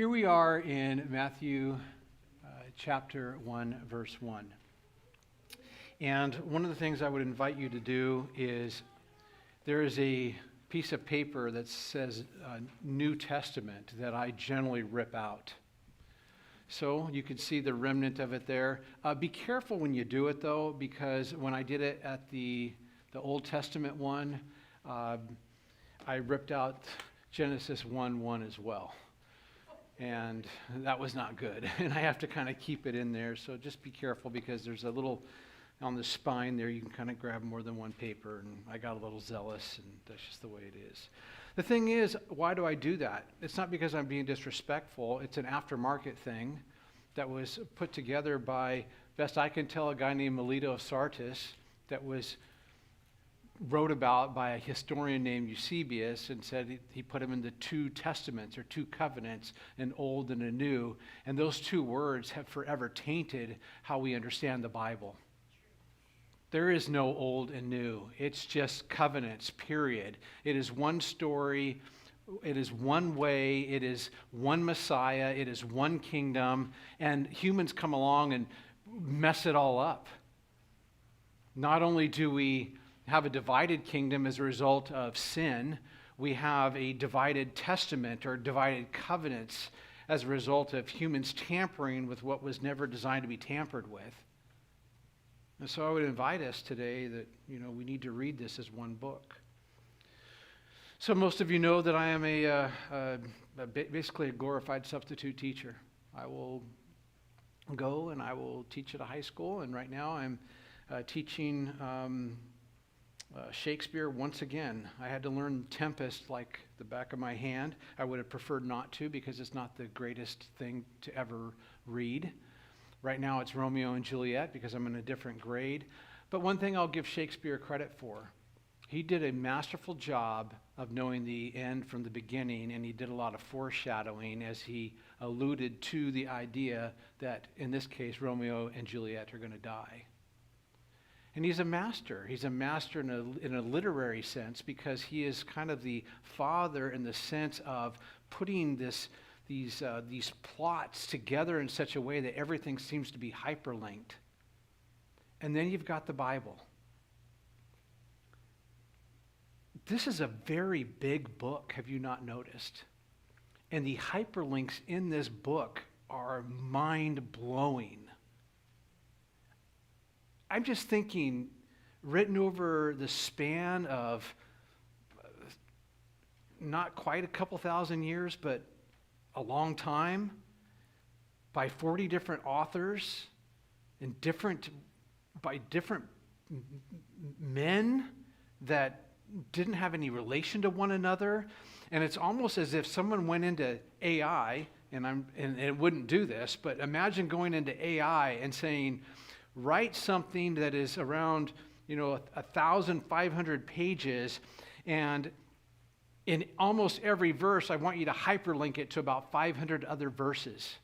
Here we are in Matthew chapter 1, verse 1. And one of the things I would invite you to do is there is a piece of paper that says New Testament that I generally rip out. So you can see the remnant of it there. Be careful when you do it, though, because when I did it at the Old Testament one, I ripped out Genesis 1:1 as well. And that was not good. And I have to kind of keep it in there. So just be careful because there's a little, on the spine there, you can kind of grab more than one paper. And I got a little zealous, and that's just the way it is. The thing is, why do I do that? It's not because I'm being disrespectful. It's an aftermarket thing that was put together by, best I can tell, a guy named Melito of Sardis that was wrote about by a historian named Eusebius and said he put them into two testaments or two covenants, an old and a new. And those two words have forever tainted how we understand the Bible. There is no old and new. It's just covenants, period. It is one story. It is one way. It is one Messiah. It is one kingdom. And humans come along and mess it all up. Not only do we have a divided kingdom as a result of sin, we have a divided testament or divided covenants as a result of humans tampering with what was never designed to be tampered with. And so I would invite us today that, we need to read this as one book. So most of you know that I am basically a glorified substitute teacher. I will go and I will teach at a high school, and right now I'm teaching Shakespeare once again. I had to learn Tempest like the back of my hand. I would have preferred not to because it's not the greatest thing to ever read. Right now it's Romeo and Juliet because I'm in a different grade. But one thing I'll give Shakespeare credit for, he did a masterful job of knowing the end from the beginning, and he did a lot of foreshadowing as he alluded to the idea that, in this case, Romeo and Juliet are going to die. And he's a master. He's a master in a literary sense because he is kind of the father in the sense of putting these plots together in such a way that everything seems to be hyperlinked. And then you've got the Bible. This is a very big book, have you not noticed? And the hyperlinks in this book are mind-blowing. I'm just thinking, written over the span of not quite a couple thousand years, but a long time, by 40 different authors and by different men that didn't have any relation to one another. And it's almost as if someone went into AI, and it wouldn't do this, but imagine going into AI and saying, write something that is around 1,500 pages, and in almost every verse I want you to hyperlink it to about 500 other verses.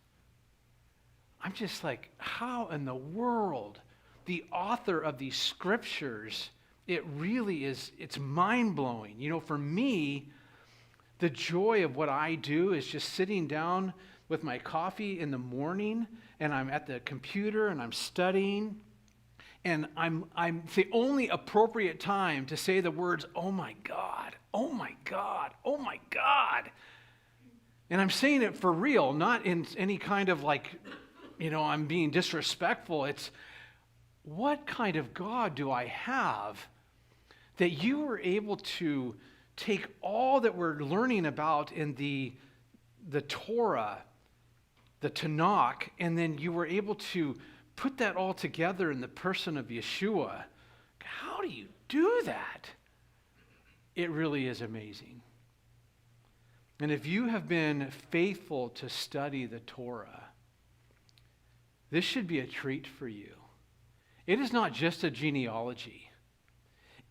I'm just like, how in the world? The author of these scriptures, it really is, it's mind-blowing. For me, the joy of what I do is just sitting down with my coffee in the morning, and I'm at the computer and I'm studying, and I'm the only appropriate time to say the words, oh my God, oh my God, oh my God. And I'm saying it for real, not in any kind of I'm being disrespectful. It's, what kind of God do I have that you were able to take all that we're learning about in the Torah, the Tanakh, and then you were able to put that all together in the person of Yeshua? How do you do that? It really is amazing. And if you have been faithful to study the Torah, this should be a treat for you. It is not just a genealogy.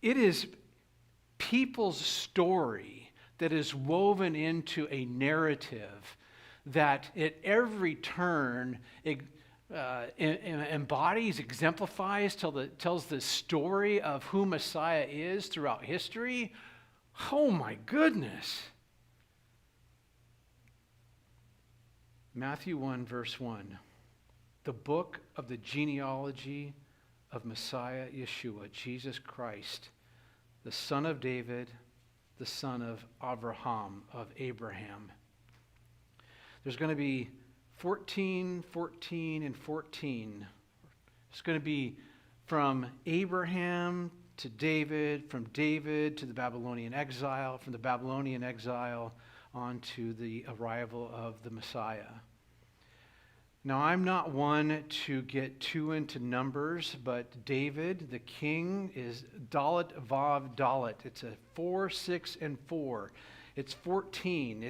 It is people's story that is woven into a narrative that at every turn embodies, exemplifies, tells the story of who Messiah is throughout history. Oh my goodness. Matthew 1, verse 1. The book of the genealogy of Messiah Yeshua, Jesus Christ, the son of David, the son of Abraham. There's going to be 14, 14, and 14. It's going to be from Abraham to David, from David to the Babylonian exile, from the Babylonian exile on to the arrival of the Messiah. Now, I'm not one to get too into numbers, but David, the king, is Dalet Vav Dalet. It's a 4, 6, and 4. It's 14.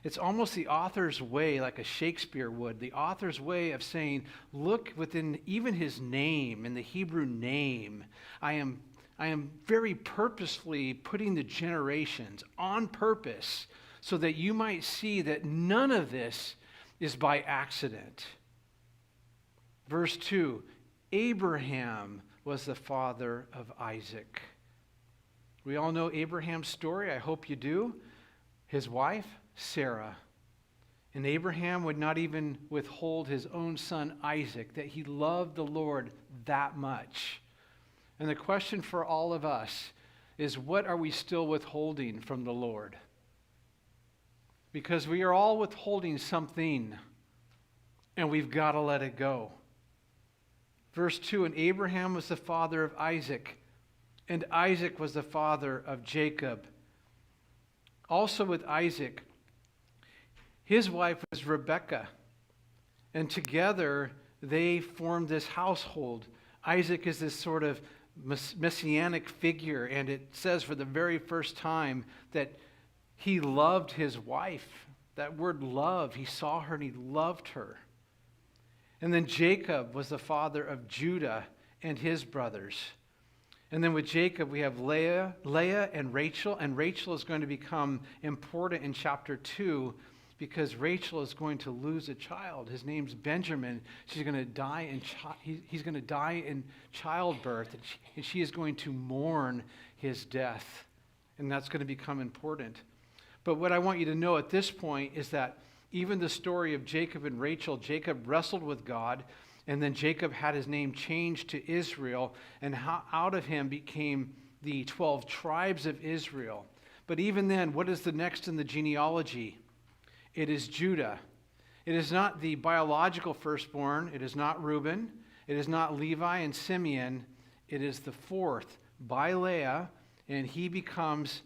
It's almost the author's way, like a Shakespeare would, the author's way of saying, look within even his name, in the Hebrew name, I am very purposefully putting the generations on purpose so that you might see that none of this is by accident. Verse 2, Abraham was the father of Isaac. We all know Abraham's story. I hope you do. His wife, Sarah. And Abraham would not even withhold his own son Isaac, that he loved the Lord that much. And the question for all of us is, what are we still withholding from the Lord? Because we are all withholding something, and we've got to let it go. Verse 2, and Abraham was the father of Isaac, and Isaac was the father of Jacob. Also with Isaac, his wife was Rebekah, and together they formed this household. Isaac is this sort of messianic figure, and it says for the very first time that he loved his wife. That word love, he saw her and he loved her. And then Jacob was the father of Judah and his brothers. And then with Jacob, we have Leah and Rachel. And Rachel is going to become important in chapter 2 because Rachel is going to lose a child. His name's Benjamin. She's going to die he's going to die in childbirth, and she is going to mourn his death. And that's going to become important. But what I want you to know at this point is that even the story of Jacob and Rachel, Jacob wrestled with God, and then Jacob had his name changed to Israel, and out of him became the 12 tribes of Israel. But even then, what is the next in the genealogy? It is Judah. It is not the biological firstborn. It is not Reuben. It is not Levi and Simeon. It is the fourth by Leah, and he becomes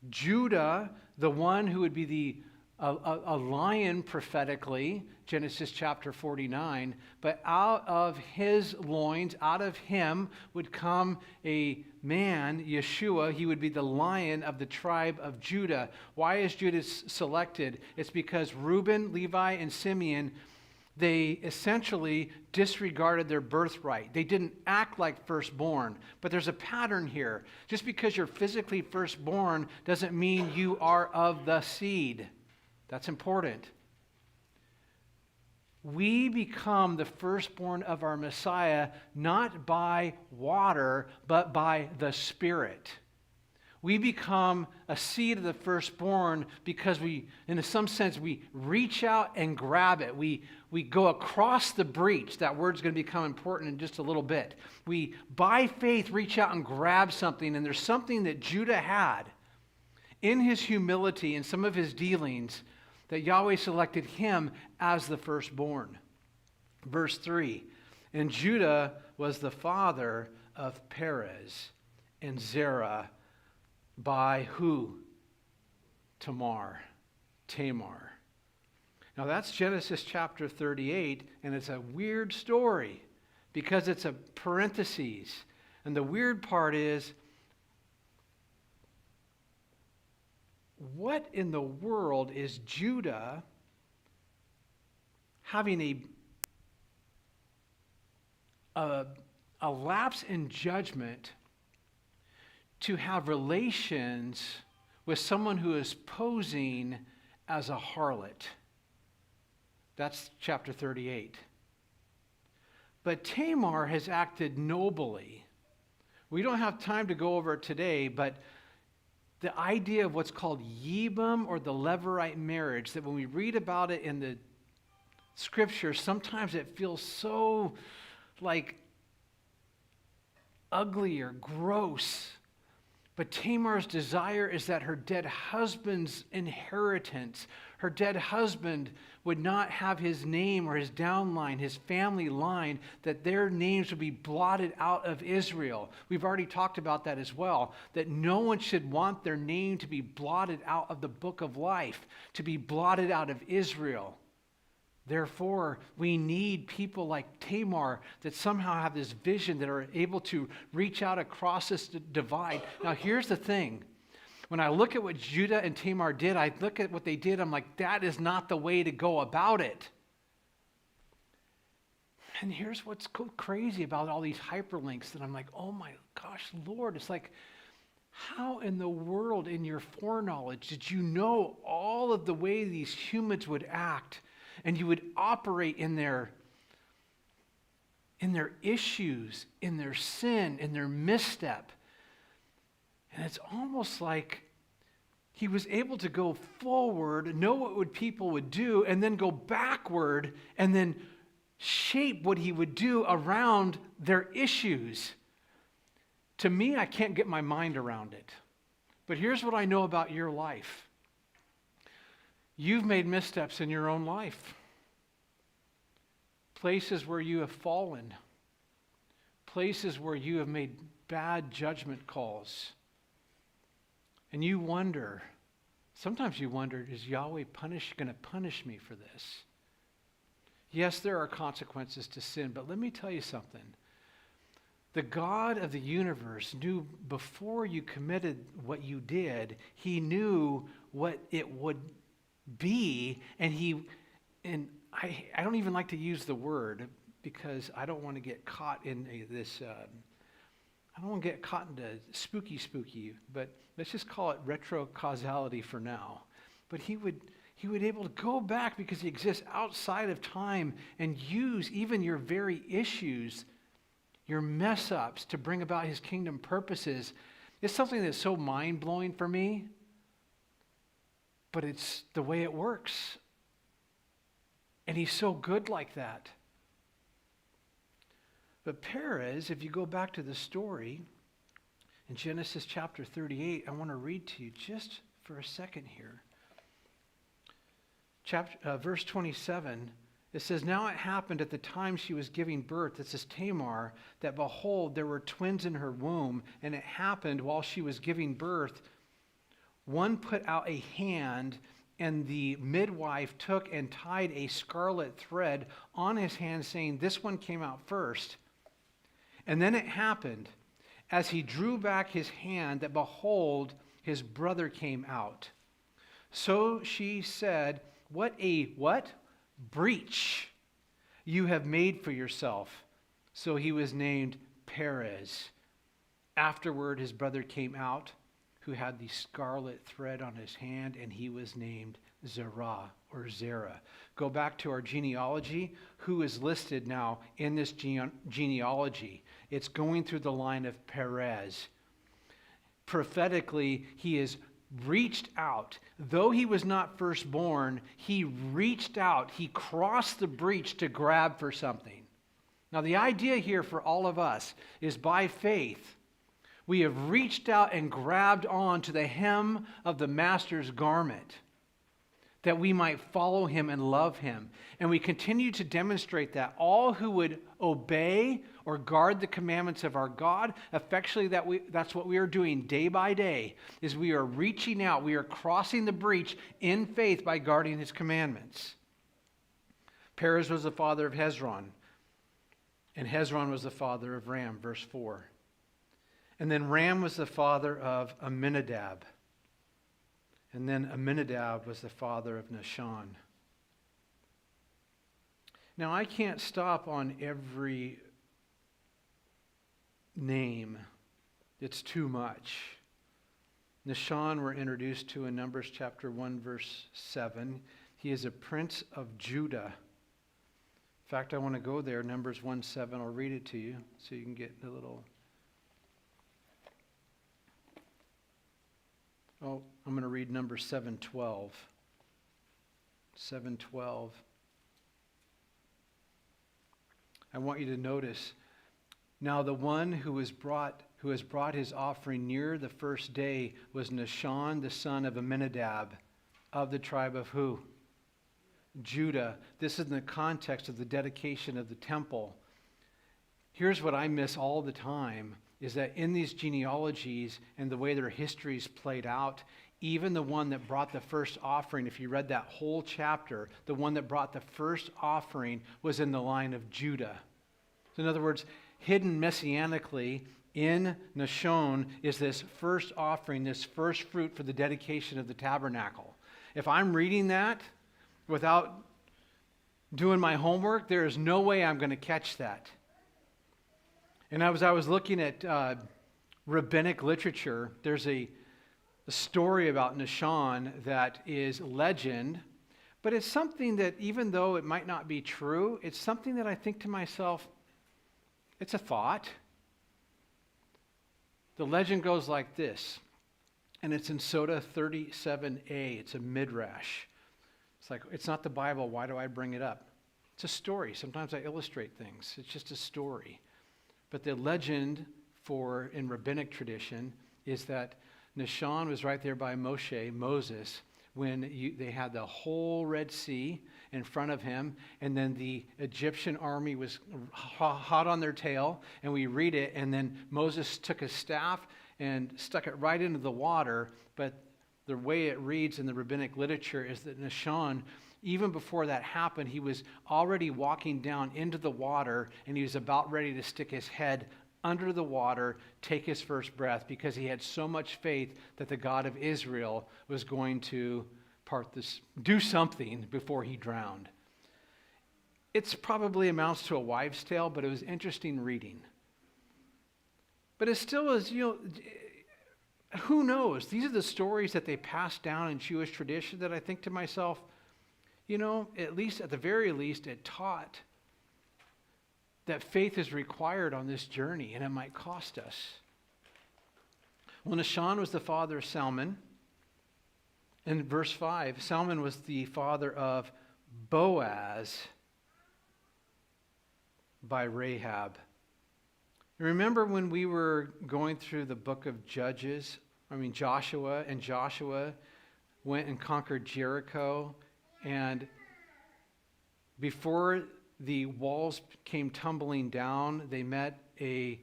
Judah, the one who would be a lion prophetically, Genesis chapter 49, but out of his loins, out of him would come a man, Yeshua. He would be the lion of the tribe of Judah. Why is Judah selected? It's because Reuben, Levi, and Simeon, they essentially disregarded their birthright. They didn't act like firstborn. But there's a pattern here. Just because you're physically firstborn doesn't mean you are of the seed. That's important. We become the firstborn of our Messiah not by water, but by the Spirit. We become a seed of the firstborn because we, in some sense, we reach out and grab it. We go across the breach. That word's going to become important in just a little bit. We, by faith, reach out and grab something. And there's something that Judah had in his humility and some of his dealings that Yahweh selected him as the firstborn. Verse 3, and Judah was the father of Perez and Zerah by who? Tamar. Now that's Genesis chapter 38, and it's a weird story because it's a parentheses. And the weird part is, what in the world is Judah having a lapse in judgment to have relations with someone who is posing as a harlot? That's chapter 38. But Tamar has acted nobly. We don't have time to go over it today, but the idea of what's called Yibam or the Levirate marriage, that when we read about it in the Scripture, sometimes it feels so like ugly or gross. But Tamar's desire is that her dead husband's inheritance, her dead husband would not have his name or his downline, his family line, that their names would be blotted out of Israel. We've already talked about that as well, that no one should want their name to be blotted out of the book of life, to be blotted out of Israel. Therefore, we need people like Tamar that somehow have this vision, that are able to reach out across this divide. Now, here's the thing. When I look at what Judah and Tamar did, I look at what they did, I'm like, that is not the way to go about it. And here's what's crazy about all these hyperlinks that I'm like, oh my gosh, Lord, it's like, how in the world, in your foreknowledge, did you know all of the way these humans would act? And you would operate in their issues, in their sin, in their misstep. And it's almost like he was able to go forward, know what people would do, and then go backward, and then shape what he would do around their issues. To me, I can't get my mind around it. But here's what I know about your life. You've made missteps in your own life. Places where you have fallen. Places where you have made bad judgment calls. And you wonder, sometimes you wonder, is Yahweh going to punish me for this? Yes, there are consequences to sin, but let me tell you something. The God of the universe knew before you committed what you did, he knew what it would be, and I don't even like to use the word because I don't want to get caught in I don't want to get caught into spooky, but let's just call it retrocausality for now. But he would able to go back because he exists outside of time and use even your very issues, your mess ups, to bring about his kingdom purposes. It's something that's so mind-blowing for me. But it's the way it works. And he's so good like that. But Perez, if you go back to the story in Genesis chapter 38, I want to read to you just for a second here. Verse 27, it says, "Now it happened at the time she was giving birth," this is Tamar, "that behold, there were twins in her womb, and it happened while she was giving birth, one put out a hand, and the midwife took and tied a scarlet thread on his hand, saying, 'This one came out first.' And then it happened, as he drew back his hand, that behold, his brother came out. So she said, 'What a,' what? 'breach you have made for yourself.' So he was named Perez. Afterward, his brother came out, who had the scarlet thread on his hand, and he was named Zerah or Zerah." Go back to our genealogy. Who is listed now in this genealogy? It's going through the line of Perez. Prophetically, he is reached out. Though he was not firstborn, he reached out. He crossed the breach to grab for something. Now, the idea here for all of us is by faith, we have reached out and grabbed on to the hem of the Master's garment, that we might follow him and love him. And we continue to demonstrate that all who would obey or guard the commandments of our God, effectually that's what we are doing day by day, is we are reaching out, we are crossing the breach in faith by guarding his commandments. Perez was the father of Hezron, and Hezron was the father of Ram, verse 4. And then Ram was the father of Amminadab. And then Amminadab was the father of Nahshon. Now, I can't stop on every name. It's too much. Nahshon we're introduced to in Numbers chapter 1, verse 7. He is a prince of Judah. In fact, I want to go there, Numbers 1:7. I'll read it to you so you can get a little... Oh, I'm going to read Numbers 7:12. 7:12. I want you to notice, now the one who has brought his offering near the first day was Nahshon, the son of Amminadab, of the tribe of who? Judah. This is in the context of the dedication of the temple. Here's what I miss all the time, is that in these genealogies and the way their histories played out, even the one that brought the first offering, if you read that whole chapter, the one that brought the first offering was in the line of Judah. So in other words, hidden messianically in Nahshon is this first offering, this first fruit for the dedication of the tabernacle. If I'm reading that without doing my homework, there is no way I'm going to catch that. And as I was looking at rabbinic literature, there's a story about Nahshon that is legend, but it's something that, even though it might not be true, it's something that I think to myself, it's a thought. The legend goes like this, and it's in Soda 37a. It's a midrash. It's like, it's not the Bible. Why do I bring it up? It's a story. Sometimes I illustrate things. It's just a story. But the legend in rabbinic tradition is that Nahshon was right there by Moses, when they had the whole Red Sea in front of him, and then the Egyptian army was hot on their tail, and we read it, and then Moses took his staff and stuck it right into the water. But the way it reads in the rabbinic literature is that Nahshon, even before that happened, he was already walking down into the water, and he was about ready to stick his head under the water, take his first breath, because he had so much faith that the God of Israel was going to do something before he drowned. It's probably amounts to a wives' tale, but it was interesting reading. But it still is, who knows? These are the stories that they passed down in Jewish tradition that I think to myself, at the very least, it taught that faith is required on this journey, and it might cost us. Well, Nahshon was the father of Salmon. In verse 5, Salmon was the father of Boaz by Rahab. Remember when we were going through the book of Joshua went and conquered Jericho, and before the walls came tumbling down, they met a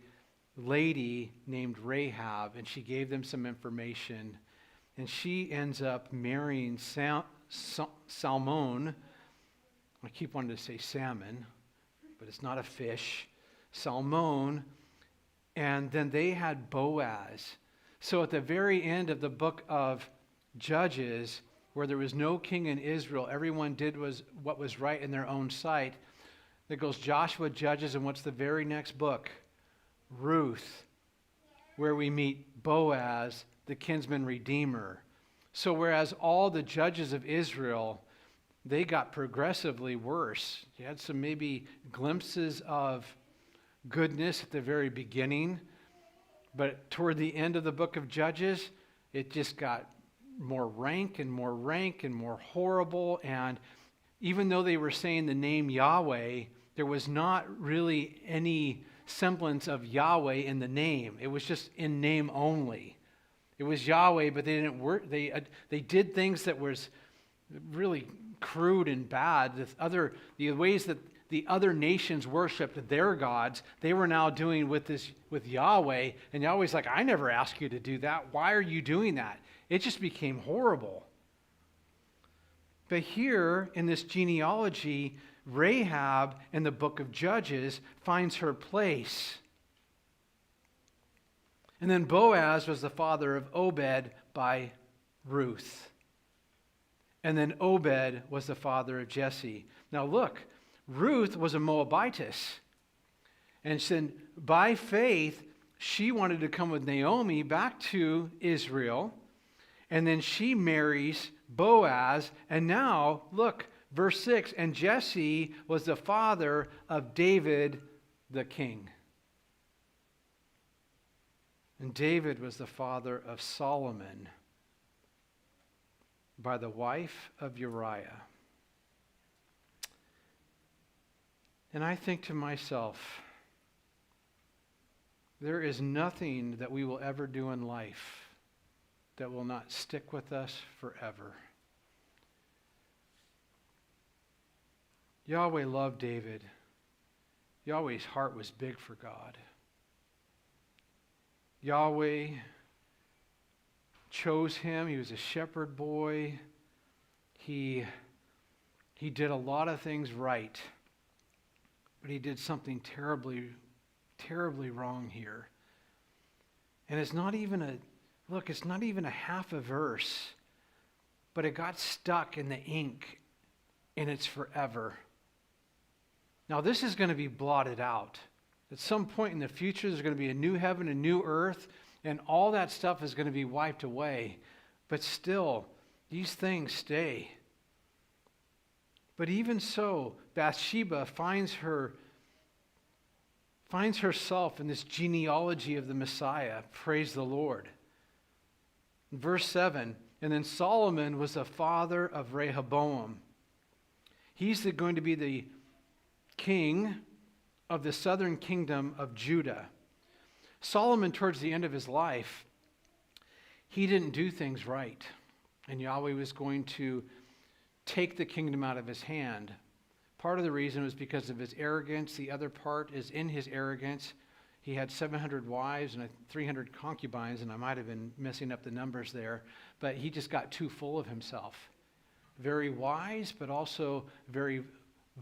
lady named Rahab, and she gave them some information. And she ends up marrying Salmon. I keep wanting to say salmon, but it's not a fish. Salmon. And then they had Boaz. So at the very end of the book of Judges, where there was no king in Israel, everyone did what was right in their own sight. There goes Joshua, Judges, and what's the very next book? Ruth, where we meet Boaz, the kinsman redeemer. So whereas all the judges of Israel, they got progressively worse. You had some maybe glimpses of goodness at the very beginning, but toward the end of the book of Judges, it just got more rank and more horrible. And even though they were saying the name Yahweh, there was not really any semblance of Yahweh in the name. It was just in name only. It was Yahweh, but they didn't work. They did things that was really crude and bad. The ways that the other nations worshipped their gods, they were now doing with Yahweh. And Yahweh's like, I never asked you to do that. Why are you doing that? It just became horrible. But here in this genealogy, Rahab in the book of Judges finds her place. And then Boaz was the father of Obed by Ruth. And then Obed was the father of Jesse. Now look, Ruth was a Moabitess. And so by faith, she wanted to come with Naomi back to Israel. And then she marries Boaz. And now, look, verse 6, and Jesse was the father of David the king. And David was the father of Solomon by the wife of Uriah. And I think to myself, there is nothing that we will ever do in life that will not stick with us forever. Yahweh loved David. Yahweh's heart was big for God. Yahweh chose him. He was a shepherd boy. He did a lot of things right, but he did something terribly, terribly wrong here. And it's not even a half a verse, but it got stuck in the ink, and it's forever. Now, this is going to be blotted out. At some point in the future, there's going to be a new heaven, a new earth, and all that stuff is going to be wiped away. But still, these things stay. But even so, Bathsheba finds herself in this genealogy of the Messiah. Praise the Lord. In verse 7, and then Solomon was the father of Rehoboam. He's going to be the king of the southern kingdom of Judah. Solomon, towards the end of his life, he didn't do things right. And Yahweh was going to take the kingdom out of his hand. Part of the reason was because of his arrogance. The other part is in his arrogance. He had 700 wives and 300 concubines, and I might have been messing up the numbers there, but he just got too full of himself. Very wise, but also very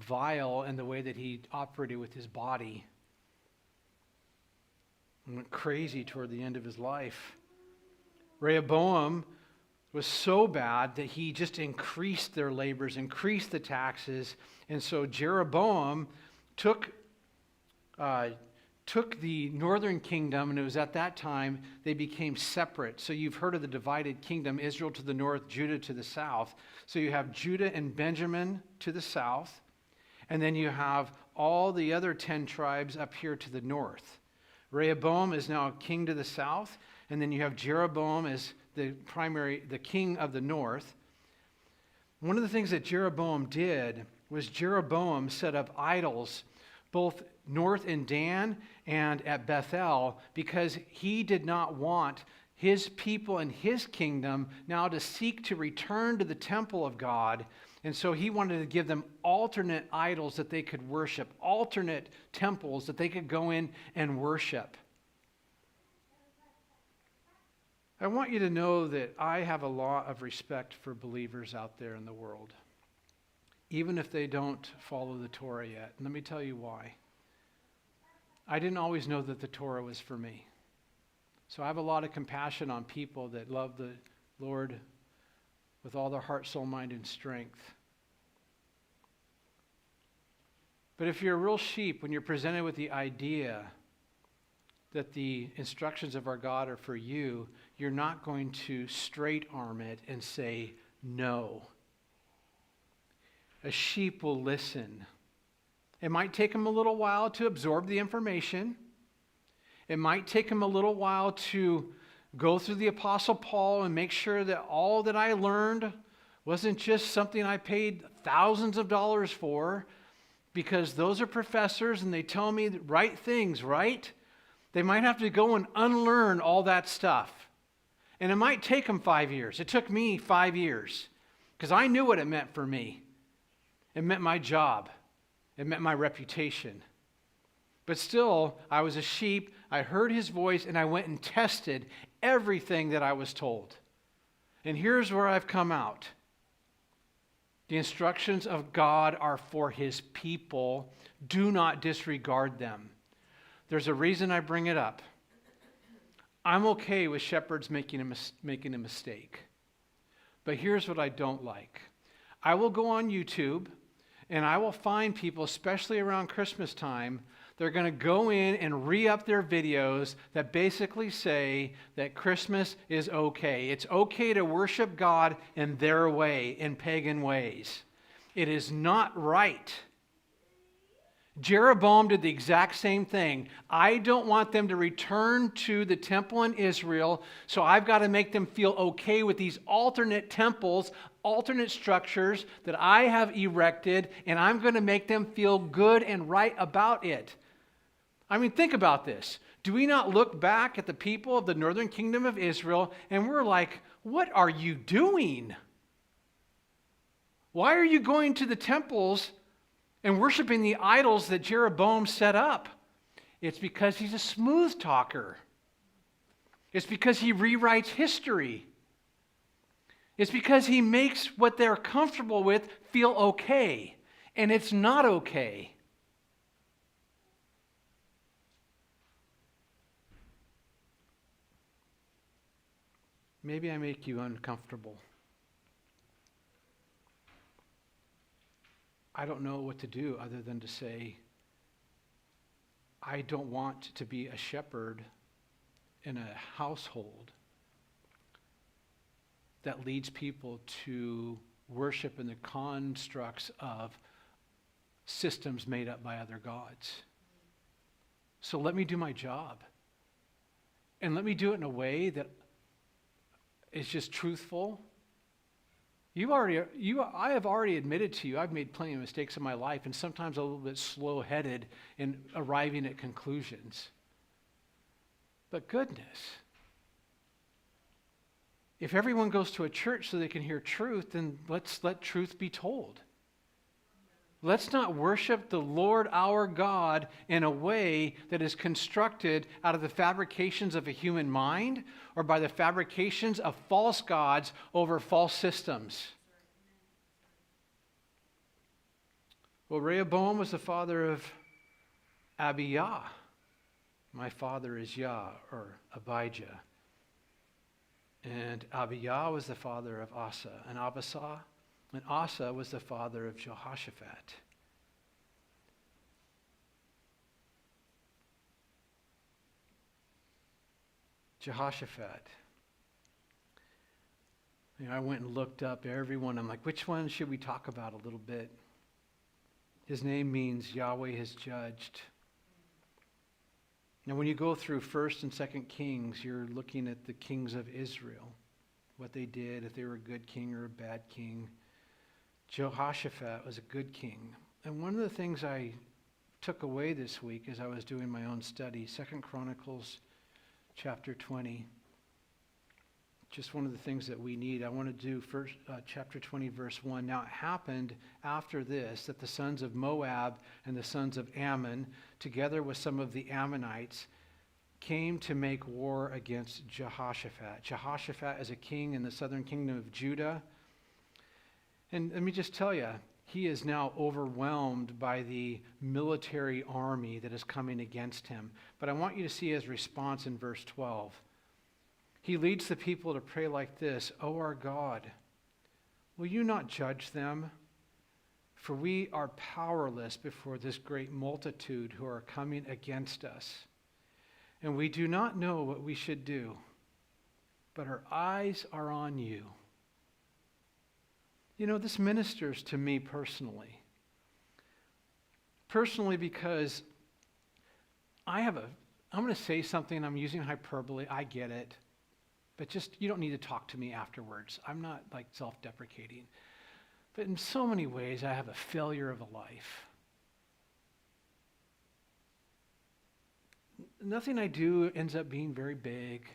vile in the way that he operated with his body. And went crazy toward the end of his life. Rehoboam was so bad that he just increased their labors, increased the taxes. And so Jeroboam took the northern kingdom, and it was at that time they became separate. So you've heard of the divided kingdom, Israel to the north, Judah to the south. So you have Judah and Benjamin to the south, and then you have all the other 10 tribes up here to the north. Rehoboam is now king to the south, and then you have Jeroboam as the king of the north. One of the things that Jeroboam did was Jeroboam set up idols both north in Dan and at Bethel, because he did not want his people and his kingdom now to seek to return to the temple of God. And so he wanted to give them alternate idols that they could worship, alternate temples that they could go in and worship. I want you to know that I have a lot of respect for believers out there in the world, even if they don't follow the Torah yet. And let me tell you why. I didn't always know that the Torah was for me. So I have a lot of compassion on people that love the Lord with all their heart, soul, mind, and strength. But if you're a real sheep, when you're presented with the idea that the instructions of our God are for you, you're not going to straight arm it and say no. A sheep will listen. It might take them a little while to absorb the information. It might take them a little while to go through the Apostle Paul and make sure that all that I learned wasn't just something I paid thousands of dollars for, because those are professors and they tell me the right things, right? They might have to go and unlearn all that stuff. And it might take them 5 years. It took me 5 years because I knew what it meant for me. It meant my job. It meant my reputation. But still, I was a sheep. I heard his voice and I went and tested everything that I was told. And here's where I've come out. The instructions of God are for his people. Do not disregard them. There's a reason I bring it up. I'm okay with shepherds making a mistake. But here's what I don't like. I will go on YouTube and I will find people, especially around Christmas time, they're going to go in and re-up their videos that basically say that Christmas is okay. It's okay to worship God in their way, in pagan ways. It is not right. Jeroboam did the exact same thing. I don't want them to return to the temple in Israel, so I've got to make them feel okay with these alternate temples alternate structures that I have erected, and I'm going to make them feel good and right about it. I mean, think about this. Do we not look back at the people of the northern kingdom of Israel and we're like, what are you doing? Why are you going to the temples and worshiping the idols that Jeroboam set up? It's because he's a smooth talker. It's because he rewrites history. It's because he makes what they're comfortable with feel okay, and it's not okay. Maybe I make you uncomfortable. I don't know what to do other than to say, I don't want to be a shepherd in a household that leads people to worship in the constructs of systems made up by other gods. So let me do my job. And let me do it in a way that is just truthful. I have already admitted to you, I've made plenty of mistakes in my life, and sometimes a little bit slow-headed in arriving at conclusions. But goodness, if everyone goes to a church so they can hear truth, then let's let truth be told. Let's not worship the Lord our God in a way that is constructed out of the fabrications of a human mind or by the fabrications of false gods over false systems. Well, Rehoboam was the father of Abijah. My father is Yah, or Abijah. And Abijah was the father of Asa, and Asa was the father of Jehoshaphat. Jehoshaphat. I went and looked up everyone. I'm like, which one should we talk about a little bit? His name means Yahweh has judged. Now, when you go through 1st and 2nd Kings, you're looking at the kings of Israel, what they did, if they were a good king or a bad king. Jehoshaphat was a good king. And one of the things I took away this week as I was doing my own study, 2 Chronicles chapter 20. Just one of the things that we need. I want to do first chapter 20, verse 1. Now it happened after this that the sons of Moab and the sons of Ammon, together with some of the Ammonites, came to make war against Jehoshaphat. Jehoshaphat is a king in the southern kingdom of Judah. And let me just tell you, he is now overwhelmed by the military army that is coming against him. But I want you to see his response in verse 12. He leads the people to pray like this, O our God, will you not judge them? For we are powerless before this great multitude who are coming against us. And we do not know what we should do, but our eyes are on you. You know, this ministers to me personally. Personally, because I'm going to say something, I'm using hyperbole, I get it. But just, you don't need to talk to me afterwards. I'm not like self-deprecating. But in so many ways, I have a failure of a life. Nothing I do ends up being very big.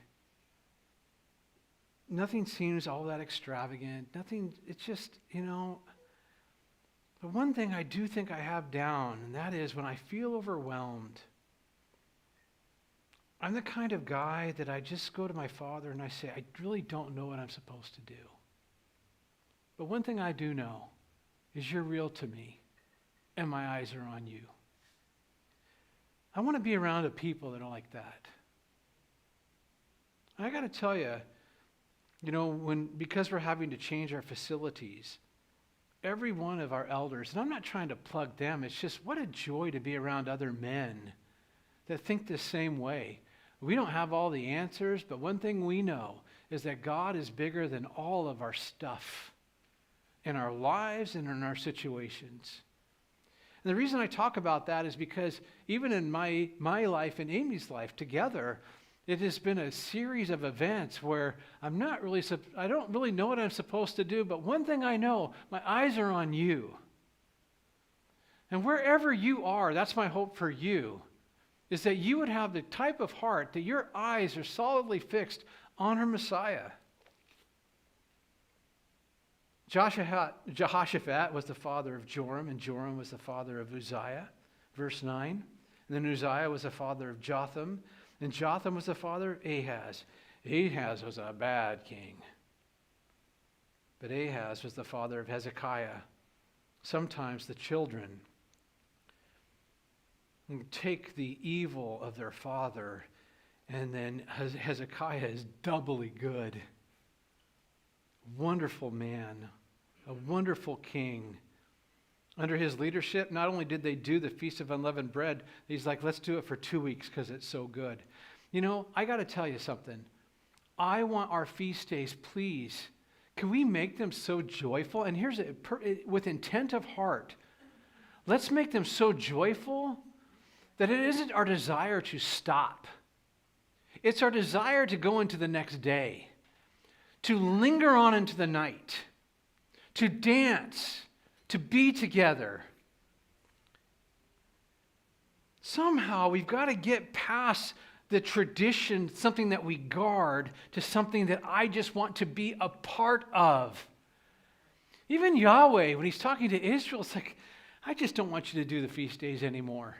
Nothing seems all that extravagant. Nothing, it's just, the one thing I do think I have down, and that is when I feel overwhelmed, I'm the kind of guy that I just go to my father and I say, I really don't know what I'm supposed to do. But one thing I do know is you're real to me and my eyes are on you. I want to be around a people that are like that. I got to tell you, because we're having to change our facilities, every one of our elders, and I'm not trying to plug them, it's just what a joy to be around other men that think the same way. We don't have all the answers, but one thing we know is that God is bigger than all of our stuff in our lives and in our situations. And the reason I talk about that is because even in my life and Amy's life together, It has been a series of events where I don't really know what I'm supposed to do, but one thing I know, my eyes are on you. And wherever you are, that's my hope for you, is that you would have the type of heart that your eyes are solidly fixed on our Messiah. Jehoshaphat was the father of Joram, and Joram was the father of Uzziah, verse 9. And then Uzziah was the father of Jotham, and Jotham was the father of Ahaz. Ahaz was a bad king. But Ahaz was the father of Hezekiah. Sometimes the children take the evil of their father, and then Hezekiah is doubly good. Wonderful man, a wonderful king. Under his leadership, not only did they do the Feast of Unleavened Bread, he's like, let's do it for 2 weeks because it's so good. You know, I got to tell you something. I want our feast days, please, can we make them so joyful? And here's it, with intent of heart. Let's make them so joyful that it isn't our desire to stop. It's our desire to go into the next day, to linger on into the night, to dance, to be together. Somehow we've got to get past the tradition, something that we guard, to something that I just want to be a part of. Even Yahweh, when he's talking to Israel, it's like, I just don't want you to do the feast days anymore.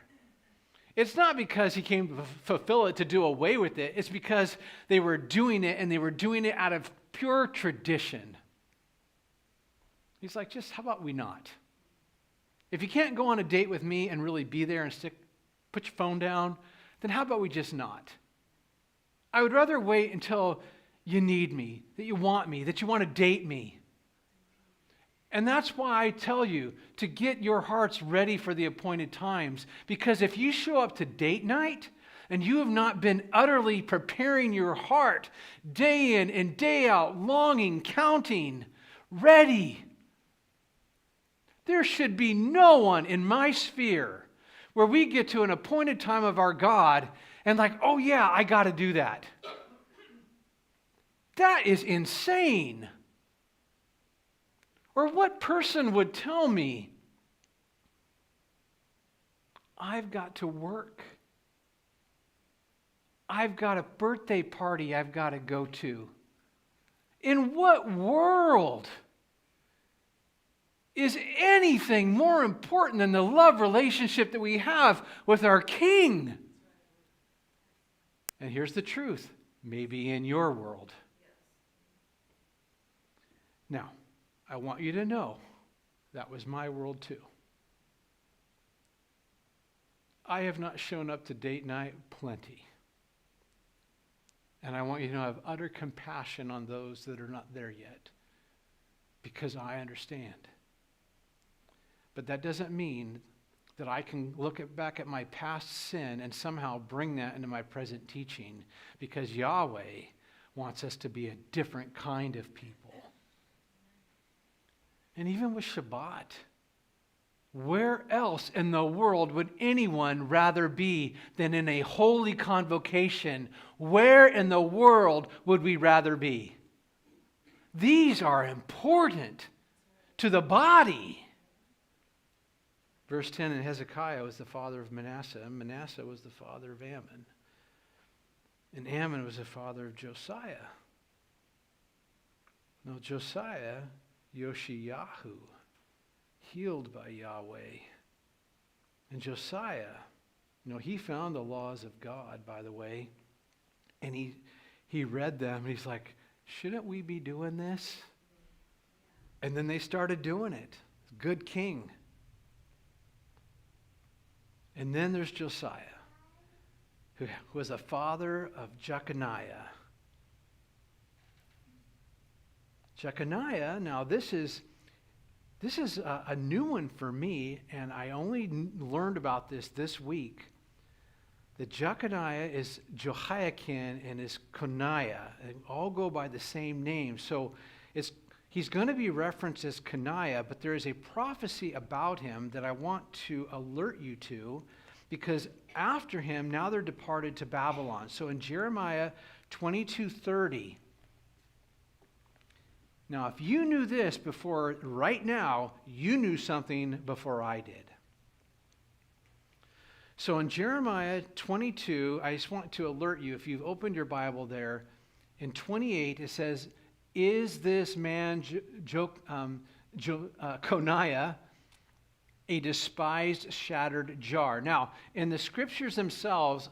It's not because he came to fulfill it, to do away with it. It's because they were doing it, and they were doing it out of pure tradition. He's like, just how about we not? If you can't go on a date with me and really be there and put your phone down, then how about we just not? I would rather wait until you need me, that you want me, that you want to date me. And that's why I tell you to get your hearts ready for the appointed times. Because if you show up to date night and you have not been utterly preparing your heart day in and day out, longing, counting, ready, there should be no one in my sphere where we get to an appointed time of our God and like, oh yeah, I got to do that. That is insane. Or what person would tell me, I've got to work. I've got a birthday party I've got to go to. In what world is anything more important than the love relationship that we have with our King? And here's the truth, maybe in your world. Now, I want you to know that was my world too. I have not shown up to date night plenty. And I want you to know I have utter compassion on those that are not there yet, because I understand. But that doesn't mean that I can look back at my past sin and somehow bring that into my present teaching, because Yahweh wants us to be a different kind of people. And even with Shabbat, where else in the world would anyone rather be than in a holy convocation? Where in the world would we rather be? These are important to the body. Verse 10, and Hezekiah was the father of Manasseh, and Manasseh was the father of Ammon. And Ammon was the father of Josiah. Now Josiah, Yoshiyahu, healed by Yahweh. And Josiah, he found the laws of God, by the way, and he read them, and he's like, shouldn't we be doing this? And then they started doing it. Good king. And then there's Josiah, who was the father of Jeconiah. Jeconiah, now this is a new one for me, and I only learned about this week. That Jeconiah is Jehoiakim and is Coniah. They all go by the same name. So he's going to be referenced as Coniah, but there is a prophecy about him that I want to alert you to. because after him, now they're departed to Babylon. So in Jeremiah 22:30, now if you knew this before, right now, you knew something before I did. So in Jeremiah 22, I just want to alert you, if you've opened your Bible there, in 28 it says, is this man Coniah a despised, shattered jar? Now, in the scriptures themselves,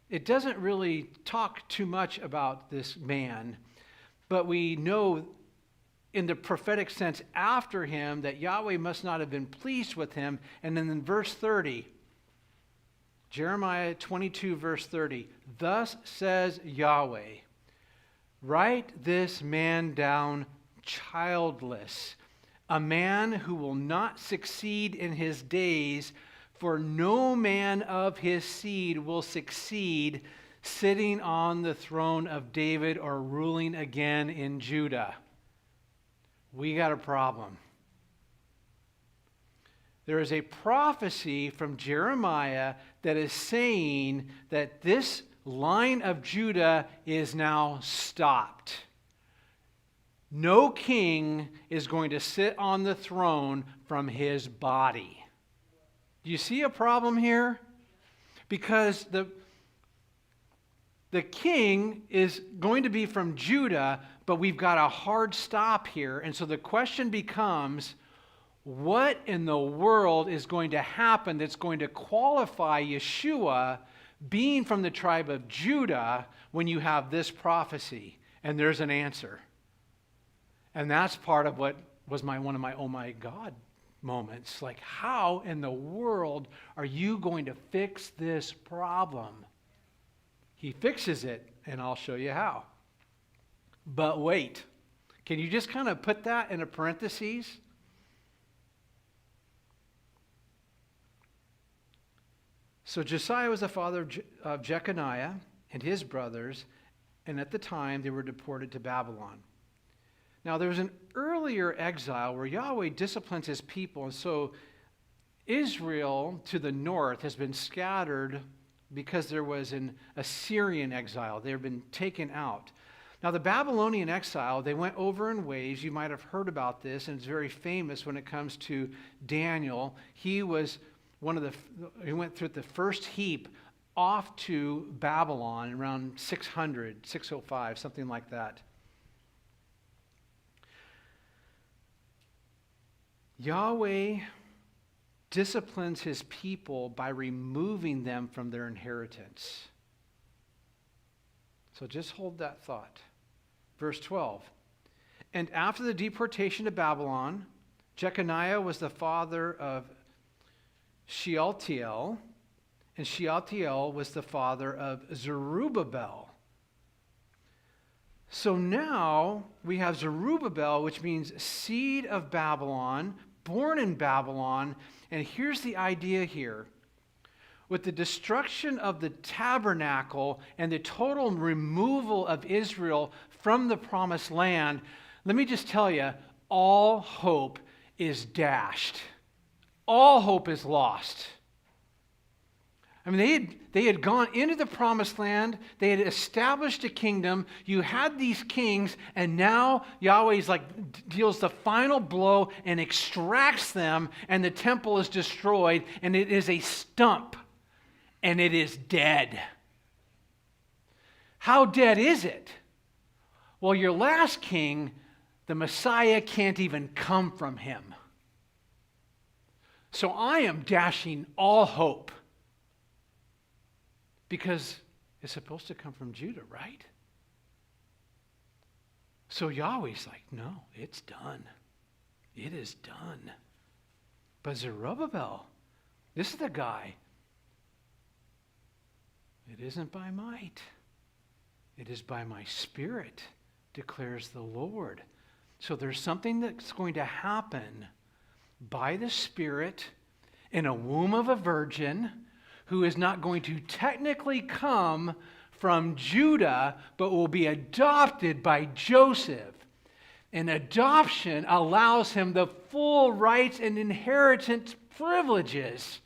it doesn't really talk too much about this man, but we know in the prophetic sense after him that Yahweh must not have been pleased with him. And then in verse 30, Jeremiah 22, verse 30, thus says Yahweh, write this man down childless, a man who will not succeed in his days, for no man of his seed will succeed sitting on the throne of David or ruling again in Judah. We got a problem. There is a prophecy from Jeremiah that is saying that this line of Judah is now stopped. No king is going to sit on the throne from his body. Do you see a problem here? Because the king is going to be from Judah, but we've got a hard stop here. And so the question becomes, what in the world is going to happen that's going to qualify Yeshua being from the tribe of Judah when you have this prophecy? And there's an answer. And that's part of what was one of my oh my God moments. Like, how in the world are you going to fix this problem? He fixes it, and I'll show you how. But wait, can you just kind of put that in a parentheses? So Josiah was the father of Jeconiah and his brothers, and at the time they were deported to Babylon. Now there was an earlier exile where Yahweh disciplines his people, and so Israel to the north has been scattered because there was an Assyrian exile. They have been taken out. Now the Babylonian exile, they went over in waves. You might have heard about this, and it's very famous when it comes to Daniel. He was he went through the first heap off to Babylon around 600, 605, something like that. Yahweh disciplines his people by removing them from their inheritance. So just hold that thought. Verse 12. And after the deportation to Babylon, Jeconiah was the father of Shealtiel, and Shealtiel was the father of Zerubbabel. So now we have Zerubbabel, which means seed of Babylon, born in Babylon. And here's the idea here. With the destruction of the tabernacle and the total removal of Israel from the promised land, let me just tell you, all hope is dashed. All hope is lost. I mean, they had gone into the promised land. They had established a kingdom. You had these kings, and now Yahweh's deals the final blow and extracts them, and the temple is destroyed, and it is a stump, and it is dead. How dead is it? Well, your last king, the Messiah, can't even come from him. So I am dashing all hope. Because it's supposed to come from Judah, right? So Yahweh's like, no, it's done. It is done. But Zerubbabel, this is the guy. It isn't by might. It is by my spirit, declares the Lord. So there's something that's going to happen by the Spirit in a womb of a virgin who is not going to technically come from Judah, but will be adopted by Joseph. And adoption allows him the full rights and inheritance privileges.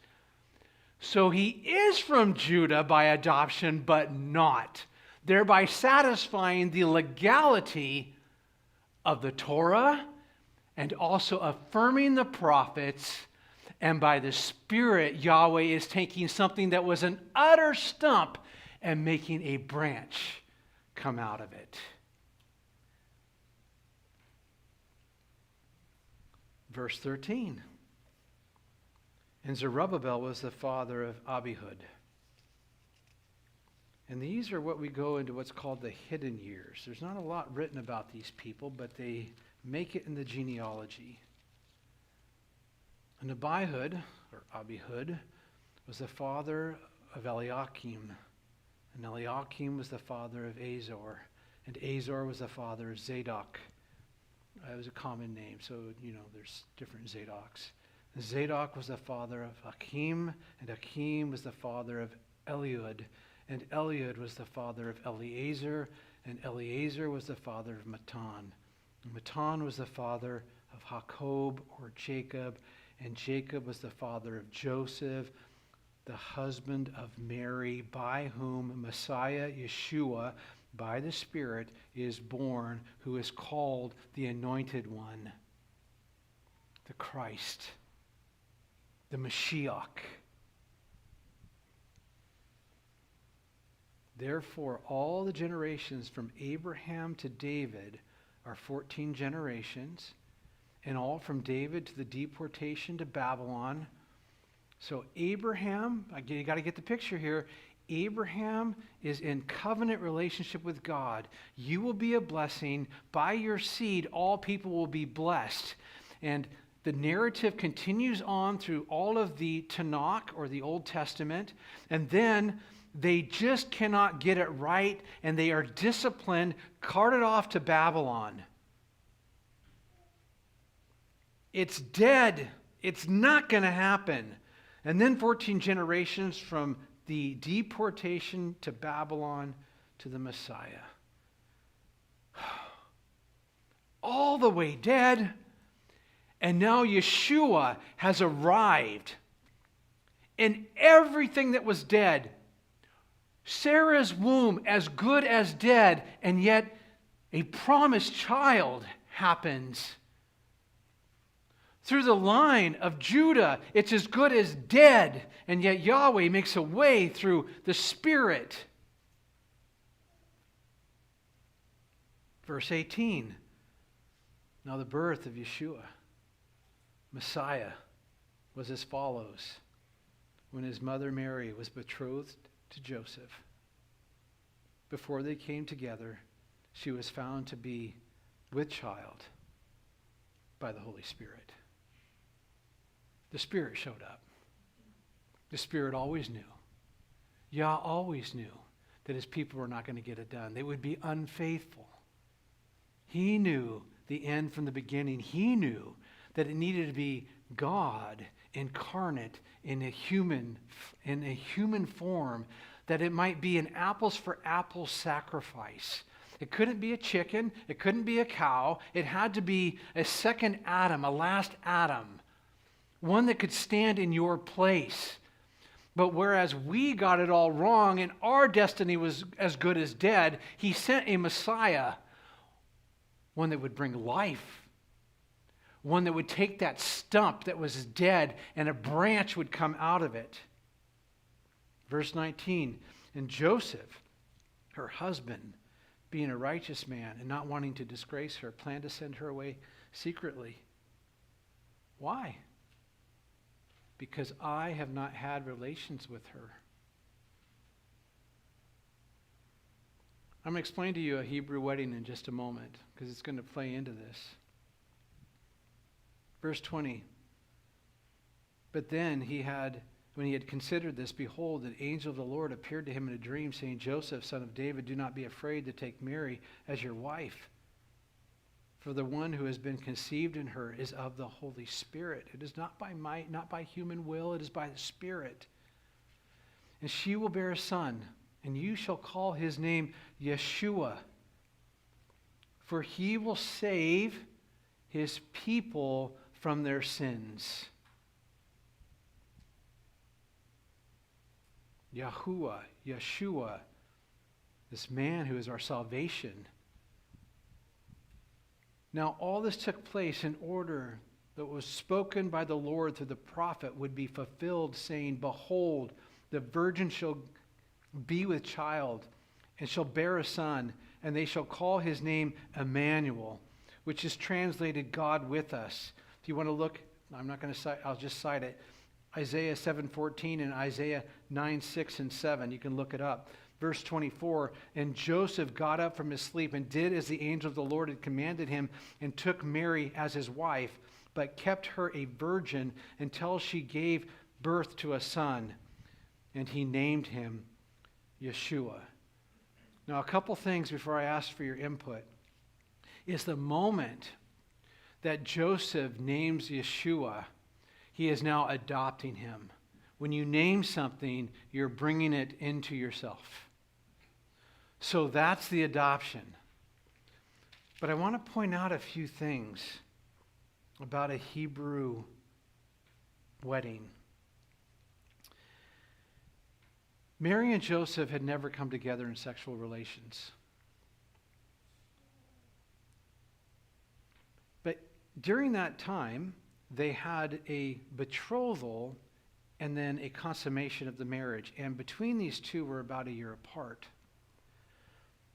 So he is from Judah by adoption, but not, thereby satisfying the legality of the Torah and also affirming the prophets. And by the Spirit, Yahweh is taking something that was an utter stump and making a branch come out of it. Verse 13. And Zerubbabel was the father of Abihud. And these are what we go into what's called the hidden years. There's not a lot written about these people, but they make it in the genealogy. And Abihud was the father of Eliakim. And Eliakim was the father of Azor. And Azor was the father of Zadok. It was a common name, so there's different Zadoks. And Zadok was the father of Achim, and Achim was the father of Eliud. And Eliud was the father of Eleazar, and Eleazar was the father of Matan. And Matan was the father of Jacob or Jacob, and Jacob was the father of Joseph, the husband of Mary, by whom Messiah Yeshua, by the Spirit, is born, who is called the Anointed One, the Christ, the Mashiach. Therefore, all the generations from Abraham to David are 14 generations, and all from David to the deportation to Babylon. So Abraham, you got to get the picture here. Abraham is in covenant relationship with God. You will be a blessing. By your seed, all people will be blessed. And the narrative continues on through all of the Tanakh, or the Old Testament. And then they just cannot get it right, and they are disciplined, carted off to Babylon. It's dead. It's not going to happen. And then 14 generations from the deportation to Babylon to the Messiah. All the way dead. And now Yeshua has arrived. And everything that was dead, Sarah's womb as good as dead, and yet a promised child happens. Through the line of Judah, it's as good as dead, and yet Yahweh makes a way through the Spirit. Verse 18. Now the birth of Yeshua, Messiah, was as follows. When his mother Mary was betrothed to Joseph, before they came together, she was found to be with child by the Holy Spirit. The Spirit showed up. The Spirit always knew. Yah always knew that his people were not going to get it done. They would be unfaithful. He knew the end from the beginning. He knew that it needed to be God incarnate in a human form, that it might be an apples for apples sacrifice. It couldn't be a chicken. It couldn't be a cow. It had to be a second Adam, a last Adam. One that could stand in your place. But whereas we got it all wrong and our destiny was as good as dead, he sent a Messiah, one that would bring life, one that would take that stump that was dead and a branch would come out of it. Verse 19, and Joseph, her husband, being a righteous man and not wanting to disgrace her, planned to send her away secretly. Why? Because I have not had relations with her. I'm going to explain to you a Hebrew wedding in just a moment, because it's going to play into this. Verse 20. But then when he had considered this, behold, an angel of the Lord appeared to him in a dream, saying, Joseph, son of David, do not be afraid to take Mary as your wife. For the one who has been conceived in her is of the Holy Spirit. It is not by might, not by human will, it is by the Spirit. And she will bear a son, and you shall call his name Yeshua. For he will save his people from their sins. Yeshua, this man who is our salvation. Now, all this took place in order that was spoken by the Lord through the prophet would be fulfilled, saying, Behold, the virgin shall be with child, and shall bear a son, and they shall call his name Emmanuel, which is translated God with us. If you want to look, I'm not going to cite, I'll just cite it. Isaiah 7:14 and Isaiah 9:6 and 7. You can look it up. Verse 24, and Joseph got up from his sleep and did as the angel of the Lord had commanded him, and took Mary as his wife, but kept her a virgin until she gave birth to a son, and he named him Yeshua. Now, a couple things before I ask for your input is the moment that Joseph names Yeshua, he is now adopting him. When you name something, you're bringing it into yourself. So that's the adoption. But I want to point out a few things about a Hebrew wedding. Mary and Joseph had never come together in sexual relations. But during that time, they had a betrothal and then a consummation of the marriage. And between these two were about a year apart.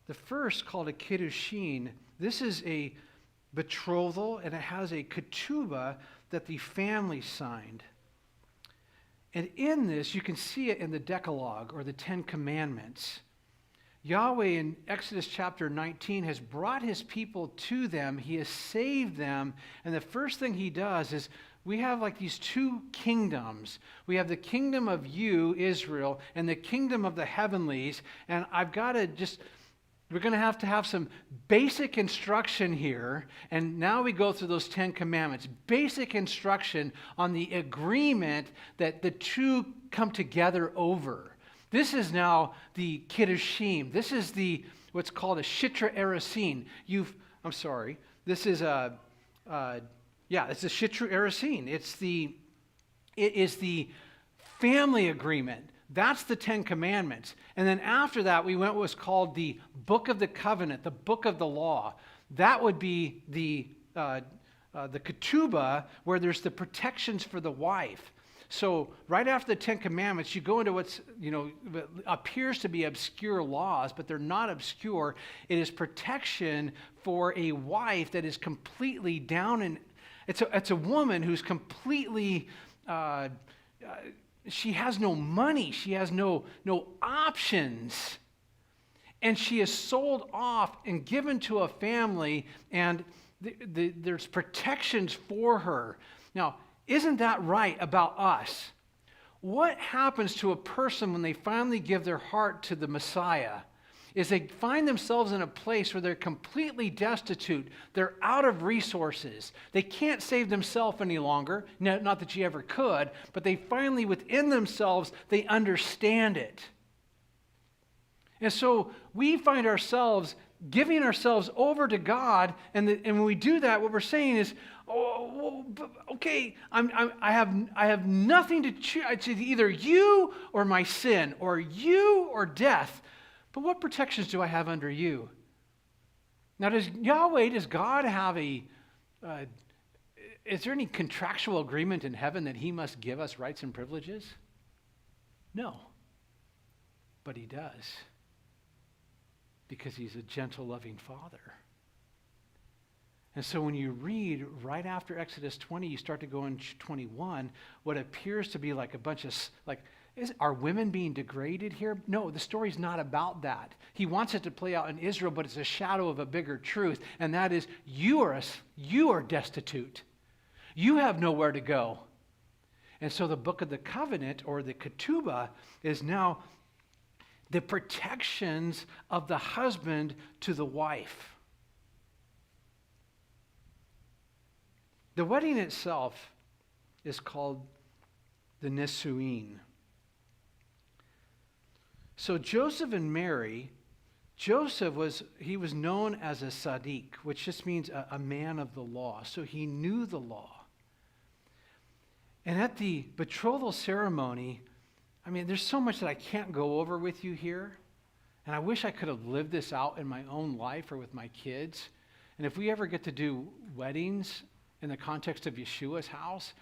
The first, called a kiddushin, this is a betrothal, and it has a ketubah that the family signed. And in this, you can see it in the Decalogue, or the Ten Commandments. Yahweh in Exodus chapter 19 has brought his people to them. He has saved them. And the first thing he does is, we have like these two kingdoms. We have the kingdom of you, Israel, and the kingdom of the heavenlies. And I've got to just... We're going to have some basic instruction here, and now we go through those 10 commandments. Basic instruction on the agreement that the two come together over. This is now the kiddushim. This is the what's called a shitra eresin. This is a it's a shitra eresin. It is the family agreement. That's the 10 Commandments. And then after that, we went what was called the Book of the Covenant, the Book of the Law. That would be the ketubah, where there's the protections for the wife. So right after the 10 Commandments, you go into what's, appears to be obscure laws, but they're not obscure. It is protection for a wife that is completely down in... It's a woman who's completely... she has no money. She has no options. And she is sold off and given to a family, and there's protections for her. Now, isn't that right about us? What happens to a person when they finally give their heart to the Messiah is they find themselves in a place where they're completely destitute. They're out of resources. They can't save themselves any longer. Not that you ever could, but they finally, within themselves, they understand it. And so we find ourselves giving ourselves over to God, and when we do that, what we're saying is, okay, I have nothing to choose. It's either you or my sin, or you or death. But what protections do I have under you? Now, does God have is there any contractual agreement in heaven that he must give us rights and privileges? No. But he does. Because he's a gentle, loving Father. And so when you read right after Exodus 20, you start to go in 21, what appears to be like a bunch of, are women being degraded here? No, the story's not about that. He wants it to play out in Israel, but it's a shadow of a bigger truth, and that is you are destitute. You have nowhere to go. And so the Book of the Covenant, or the ketubah, is now the protections of the husband to the wife. The wedding itself is called the Nisuin. So Joseph and Mary, Joseph was known as a Sadiq, which just means a man of the law. So he knew the law. And at the betrothal ceremony, I mean, there's so much that I can't go over with you here. And I wish I could have lived this out in my own life or with my kids. And if we ever get to do weddings in the context of Yeshua's house,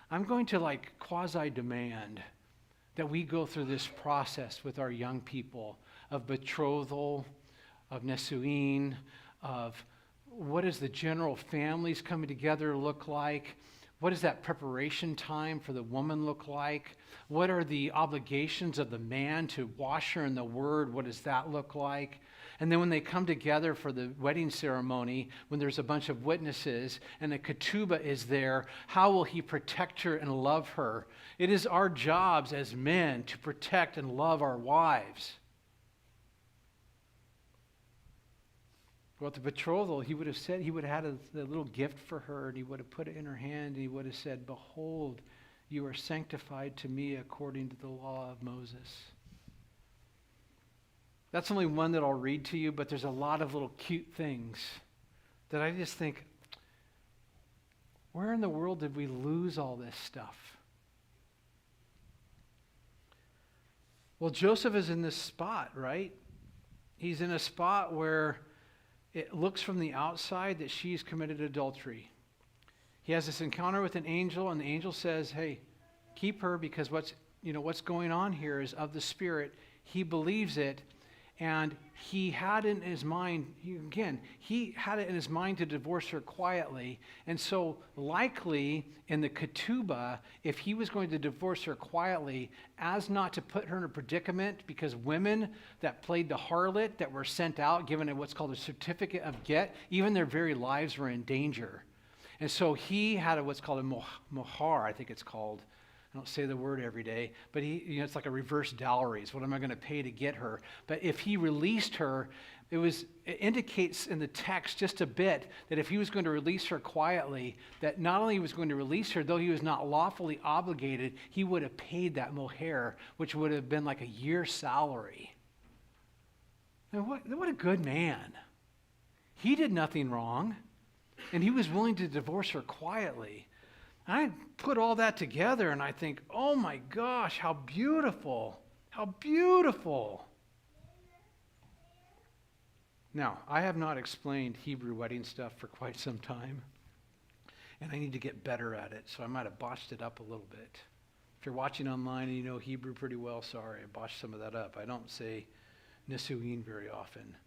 I'm going to like quasi-demand that we go through this process with our young people of betrothal, of nesuin, of what does the general families coming together look like? What does that preparation time for the woman look like? What are the obligations of the man to wash her in the word? What does that look like? And then when they come together for the wedding ceremony, when there's a bunch of witnesses and the ketubah is there, how will he protect her and love her? It is our jobs as men to protect and love our wives. Well, at the betrothal, he would have said, he would have had a little gift for her, and he would have put it in her hand, and he would have said, "Behold, you are sanctified to me according to the law of Moses." That's only one that I'll read to you, but there's a lot of little cute things that I just think, where in the world did we lose all this stuff? Well, Joseph is in this spot, right? He's in a spot where it looks from the outside that she's committed adultery. He has this encounter with an angel, and the angel says, "Hey, keep her, because what's going on here is of the Spirit." He believes it, and he had in his mind, he had it in his mind to divorce her quietly. And so likely in the ketubah, if he was going to divorce her quietly, as not to put her in a predicament, because women that played the harlot, that were sent out, given what's called a certificate of get, even their very lives were in danger. And so he had what's called a mohar, I think it's called. I don't say the word every day, but it's like a reverse dowries. What am I going to pay to get her? But if he released her, it indicates in the text just a bit that if he was going to release her quietly, that not only was going to release her, though he was not lawfully obligated, he would have paid that mohair, which would have been like a year's salary. And what a good man. He did nothing wrong, and he was willing to divorce her quietly. I put all that together and I think, oh my gosh, how beautiful, how beautiful. Now, I have not explained Hebrew wedding stuff for quite some time, and I need to get better at it, so I might have botched it up a little bit. If you're watching online and you know Hebrew pretty well, sorry, I botched some of that up. I don't say Nisuin very often.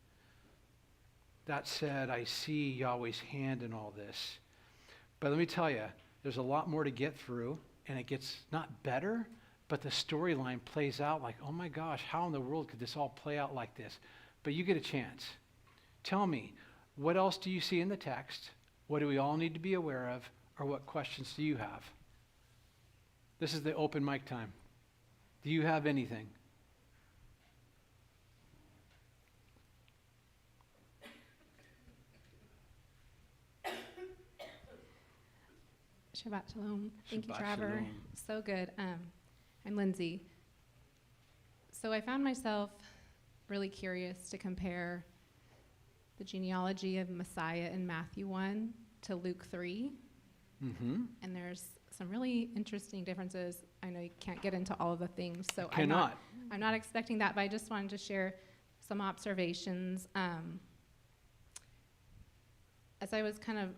That said, I see Yahweh's hand in all this. But let me tell you, there's a lot more to get through, and it gets not better, but the storyline plays out like, oh my gosh, how in the world could this all play out like this? But you get a chance. Tell me, what else do you see in the text? What do we all need to be aware of? Or what questions do you have? This is the open mic time. Do you have anything? Shabbat Shalom. Thank you, Shabbat Trevor. Shalom. So good. I'm Lindsay. So I found myself really curious to compare the genealogy of Messiah in Matthew 1 to Luke 3. Mm-hmm. And there's some really interesting differences. I know you can't get into all of the things, so I'm not expecting that, but I just wanted to share some observations. As I was kind of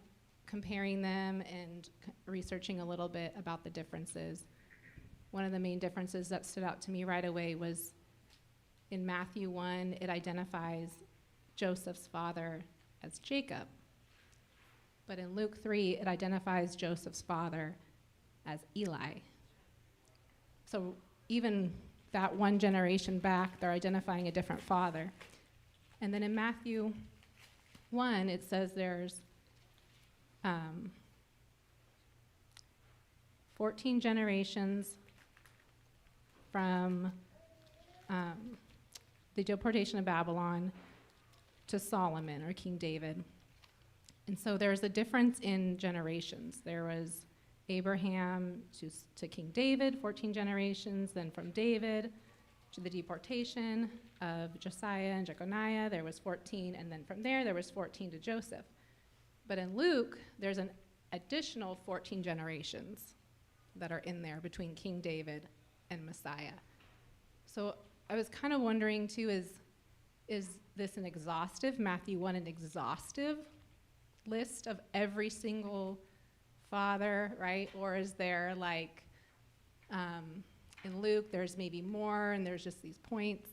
comparing them and researching a little bit about the differences, one of the main differences that stood out to me right away was in Matthew 1, it identifies Joseph's father as Jacob. But in Luke 3, it identifies Joseph's father as Eli. So even that one generation back, they're identifying a different father. And then in Matthew 1, it says there's 14 generations from the deportation of Babylon to Solomon, or King David. And so there's a difference in generations. There was Abraham to King David, 14 generations, then from David to the deportation of Josiah and Jeconiah, there was 14, and then from there was 14 to Joseph. But in Luke, there's an additional 14 generations that are in there between King David and Messiah. So I was kind of wondering too, is this an exhaustive, Matthew 1, an exhaustive list of every single father, right? Or is there like, in Luke, there's maybe more and there's just these points?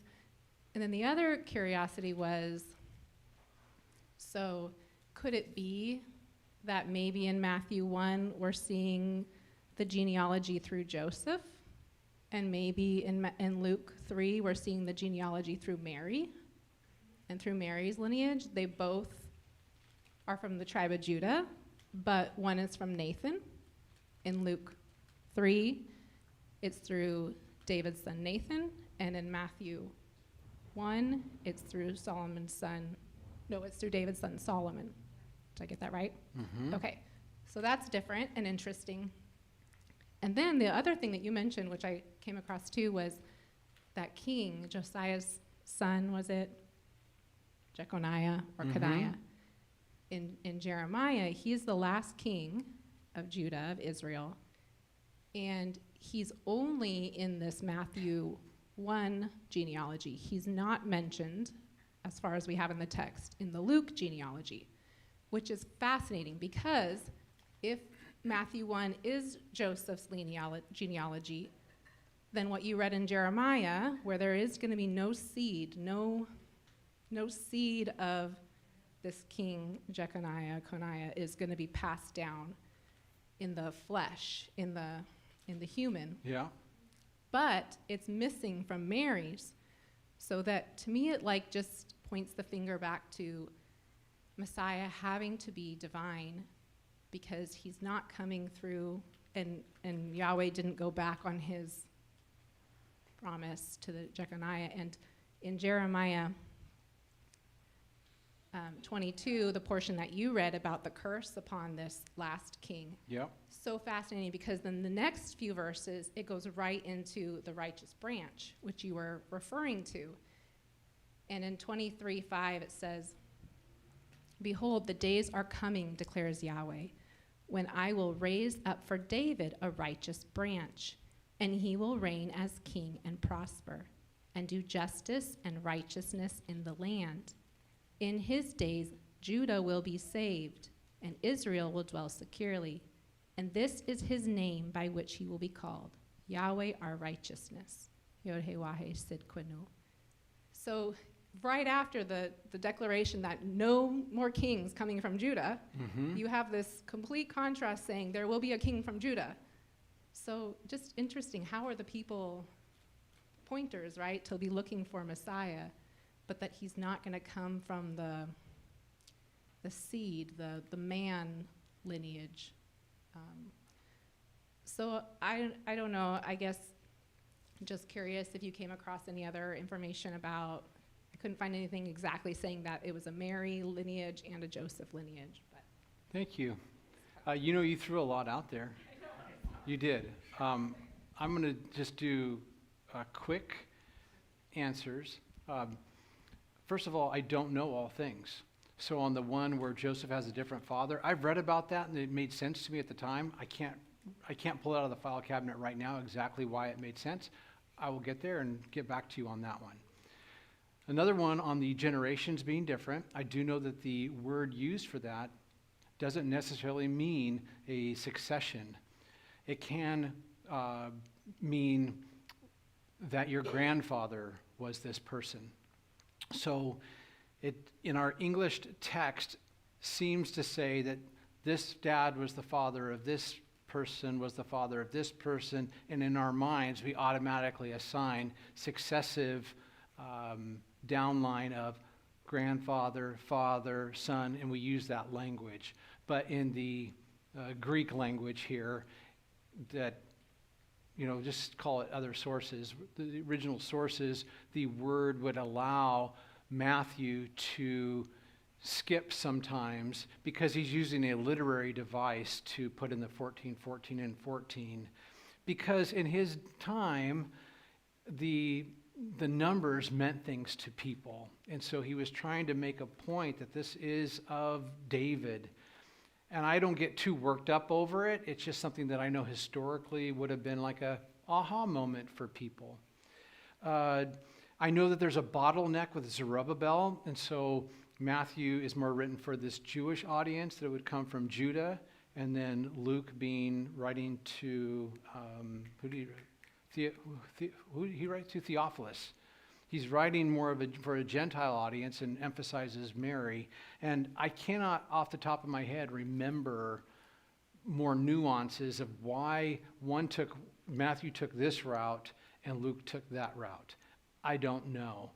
And then the other curiosity was, so could it be that maybe in Matthew 1, we're seeing the genealogy through Joseph? And maybe in Luke 3, we're seeing the genealogy through Mary and through Mary's lineage. They both are from the tribe of Judah, but one is from Nathan. In Luke 3, it's through David's son Nathan, and in Matthew 1, it's through Solomon's son. No, it's through David's son Solomon. Did I get that right? Mm-hmm. Okay, so that's different and interesting. And then the other thing that you mentioned, which I came across too, was that king, Josiah's son, was it Jeconiah or Coniah? In Jeremiah, he's the last king of Judah, of Israel, and he's only in this Matthew 1 genealogy. He's not mentioned, as far as we have in the text, in the Luke genealogy, which is fascinating because if Matthew 1 is Joseph's genealogy, then what you read in Jeremiah, where there is going to be no seed of this king Jeconiah, Coniah, is going to be passed down in the flesh, in the human. Yeah. But it's missing from Mary's, so that to me it like just points the finger back to Messiah having to be divine, because he's not coming through, and Yahweh didn't go back on his promise to the Jeconiah. And in Jeremiah 22, the portion that you read about the curse upon this last king, Yep. so fascinating, because then the next few verses, it goes right into the righteous branch, which you were referring to. And in 23:5, it says, "Behold, the days are coming, declares Yahweh, when I will raise up for David a righteous branch, and he will reign as king and prosper, and do justice and righteousness in the land. In his days, Judah will be saved, and Israel will dwell securely. And this is his name by which he will be called, Yahweh our righteousness." Yod-Heh-Wah-Heh Sidquenu. So right after the declaration that no more kings coming from Judah, you have this complete contrast saying there will be a king from Judah. So just interesting, how are the people pointers, right, to be looking for Messiah, but that he's not going to come from the seed, the man lineage. So I don't know, I guess just curious if you came across any other information about, I couldn't find anything exactly saying that it was a Mary lineage and a Joseph lineage. But Thank you. You threw a lot out there. You did. I'm going to just do quick answers. First of all, I don't know all things. So on the one where Joseph has a different father, I've read about that and it made sense to me at the time. I can't pull it out of the file cabinet right now exactly why it made sense. I will get there and get back to you on that one. Another one on the generations being different. I do know that the word used for that doesn't necessarily mean a succession. It can mean that your grandfather was this person. So it, in our English text, seems to say that this dad was the father of this person, was the father of this person, and in our minds we automatically assign successive downline of grandfather, father, son, and we use that language. But in the Greek language here, that, just call it other sources. The original sources, the word would allow Matthew to skip sometimes because he's using a literary device to put in the 14, 14, and 14. Because in his time, the numbers meant things to people. And so he was trying to make a point that this is of David. And I don't get too worked up over it. It's just something that I know historically would have been like a aha moment for people. I know that there's a bottleneck with Zerubbabel, and so Matthew is more written for this Jewish audience that would come from Judah, and then Luke writing to, who did he write to? Theophilus. He's writing more for a Gentile audience and emphasizes Mary. And I cannot, off the top of my head, remember more nuances of why Matthew took this route and Luke took that route. I don't know.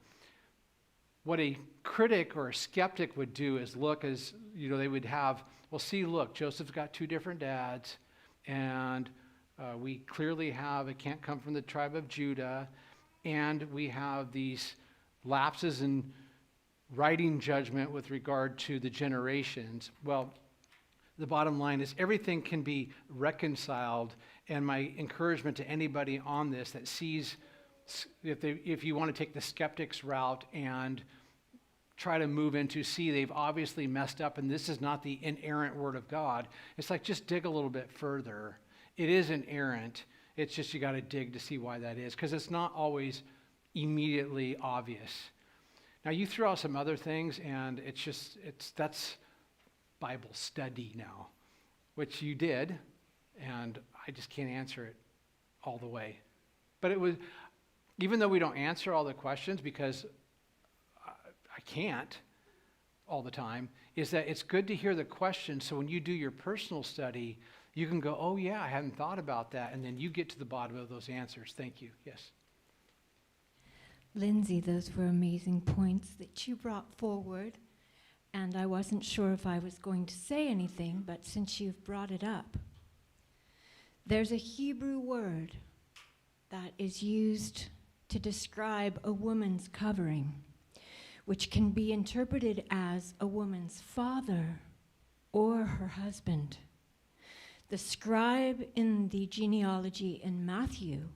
What a critic or a skeptic would do is look as, they would have, well, see, look, Joseph's got two different dads, and we clearly have, it can't come from the tribe of Judah, and we have these lapses in writing judgment with regard to the generations. Well, the bottom line is everything can be reconciled, and my encouragement to anybody on this that sees, if you want to take the skeptic's route and try to move into, they've obviously messed up and this is not the inerrant word of God, it's like just dig a little bit further. It is inerrant. It's just you got to dig to see why that is, because it's not always immediately obvious. Now you throw out some other things and that's Bible study now, which you did, and I just can't answer it all the way. But it was, even though we don't answer all the questions because I can't all the time, is that it's good to hear the questions so when you do your personal study, you can go, oh yeah, I hadn't thought about that, and then you get to the bottom of those answers. Thank you. Yes. Lindsay, those were amazing points that you brought forward, and I wasn't sure if I was going to say anything, but since you've brought it up, there's a Hebrew word that is used to describe a woman's covering, which can be interpreted as a woman's father or her husband. The scribe in the genealogy in Matthew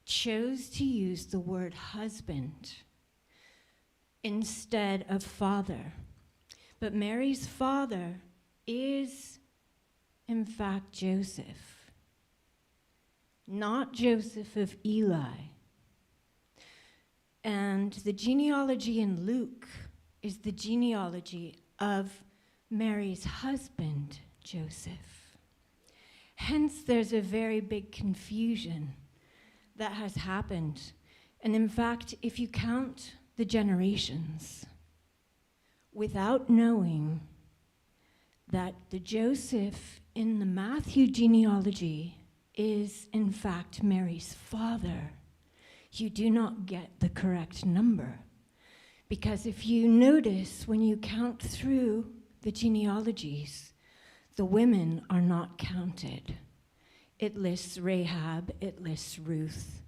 chose to use the word husband instead of father. But Mary's father is, in fact, Joseph, not Joseph of Eli. And the genealogy in Luke is the genealogy of Mary's husband, Joseph. Hence, there's a very big confusion that has happened. And in fact, if you count the generations, without knowing that the Joseph in the Matthew genealogy is, in fact, Mary's father, you do not get the correct number. Because if you notice, when you count through the genealogies, the women are not counted. It lists Rahab, it lists Ruth,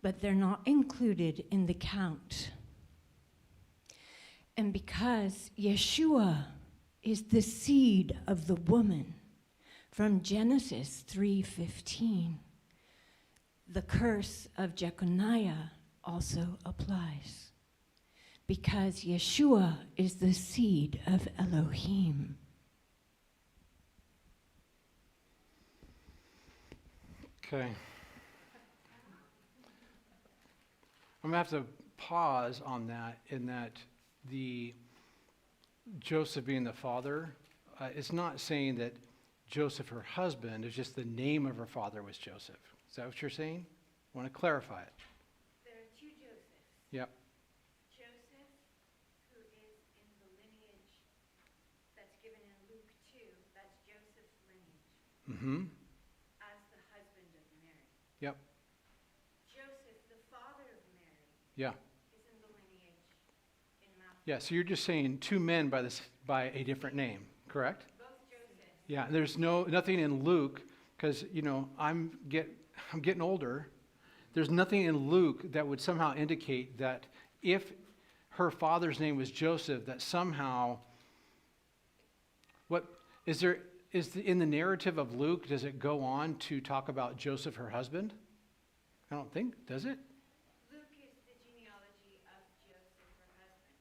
but they're not included in the count. And because Yeshua is the seed of the woman from Genesis 3:15, the curse of Jeconiah also applies, because Yeshua is the seed of Elohim. Okay. I'm going to have to pause on that, in that the Joseph being the father, it's not saying that Joseph, her husband, is just the name of her father was Joseph. Is that what you're saying? I want to clarify it. There are two Josephs. Yep. Joseph, who is in the lineage that's given in Luke 2, that's Joseph's lineage, Mm-hmm. as the husband of Mary. Yep. Joseph, the father of Mary, Yeah. is in the lineage in Matthew. Yeah, so you're just saying two men by a different name, correct? Both Josephs. Yeah, there's nothing in Luke, because, I'm getting older. There's nothing in Luke that would somehow indicate that if her father's name was Joseph, that somehow, in the narrative of Luke, does it go on to talk about Joseph, her husband? I don't think, does it? Luke is the genealogy of Joseph, her husband.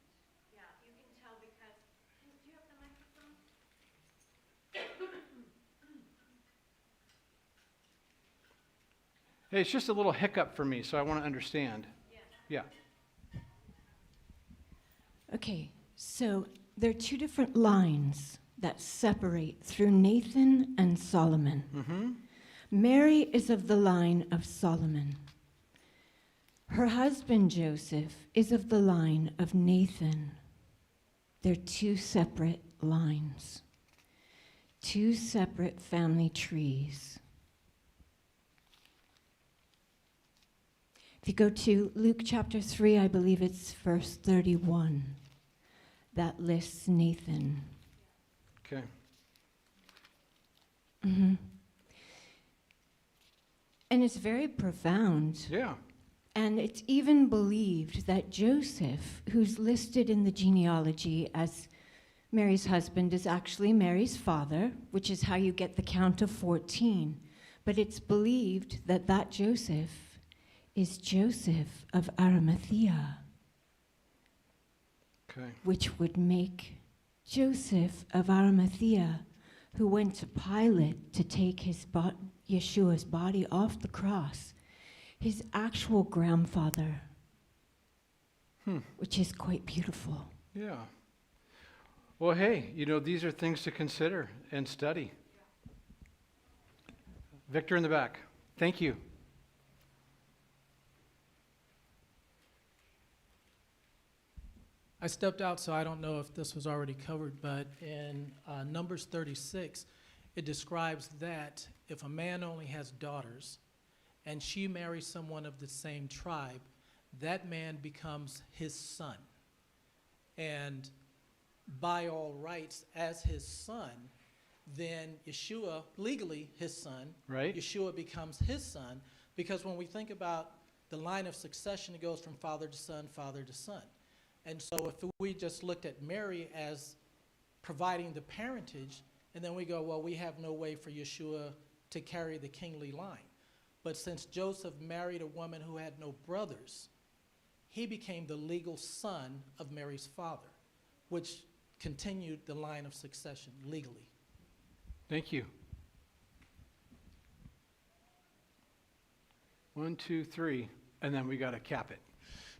Yeah, you can tell because, do you have the microphone? Hey, it's just a little hiccup for me, so I want to understand. Yes. Yeah. Okay, so there are two different lines that separate through Nathan and Solomon. Mm-hmm. Mary is of the line of Solomon. Her husband Joseph is of the line of Nathan. They're two separate lines, two separate family trees. If you go to Luke chapter 3, I believe it's verse 31, that lists Nathan. Okay. Mm-hmm. And it's very profound. Yeah. And it's even believed that Joseph, who's listed in the genealogy as Mary's husband, is actually Mary's father, which is how you get the count of 14. But it's believed that that Joseph is Joseph of Arimathea, Okay. which would make Joseph of Arimathea, who went to Pilate to take Yeshua's body off the cross, his actual grandfather, which is quite beautiful. Yeah. Well, hey, these are things to consider and study. Victor in the back. Thank you. I stepped out, so I don't know if this was already covered, but in Numbers 36, it describes that if a man only has daughters and she marries someone of the same tribe, that man becomes his son. And by all rights, as his son, then Yeshua, legally his son, Right. Yeshua becomes his son, because when we think about the line of succession, it goes from father to son, father to son. And so if we just looked at Mary as providing the parentage, and then we go, well, we have no way for Yeshua to carry the kingly line. But since Joseph married a woman who had no brothers, he became the legal son of Mary's father, which continued the line of succession legally. Thank you. 1, 2, 3, and then we got to cap it.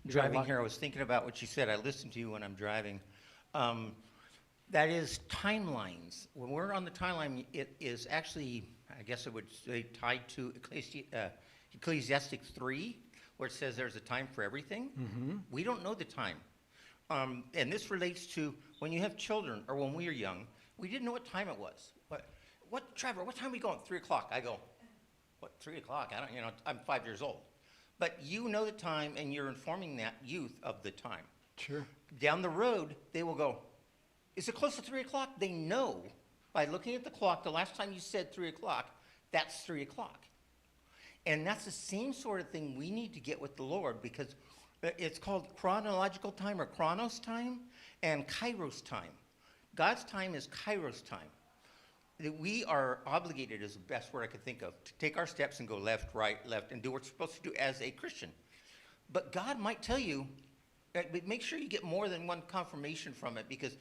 Driving here, I was thinking about what you said. I listen to you when I'm driving. That is timelines. When we're on the timeline, it is actually, I guess I would say, tied to Ecclesiastes 3, where it says there's a time for everything. Mm-hmm. We don't know the time. And this relates to when you have children, or when we were young, we didn't know what time it was. Trevor, what time are we going? 3 o'clock. I go, what, 3 o'clock? I'm 5 years old. But you know the time, and you're informing that youth of the time. Sure. Down the road, they will go, is it close to 3 o'clock? They know by looking at the clock, the last time you said 3 o'clock, that's 3 o'clock. And that's the same sort of thing we need to get with the Lord, because it's called chronological time, or chronos time, and kairos time. God's time is kairos time. That we are obligated, is the best word I could think of, to take our steps and go left, right, left, and do what we're supposed to do as a Christian. But God might tell you, but make sure you get more than one confirmation from it, because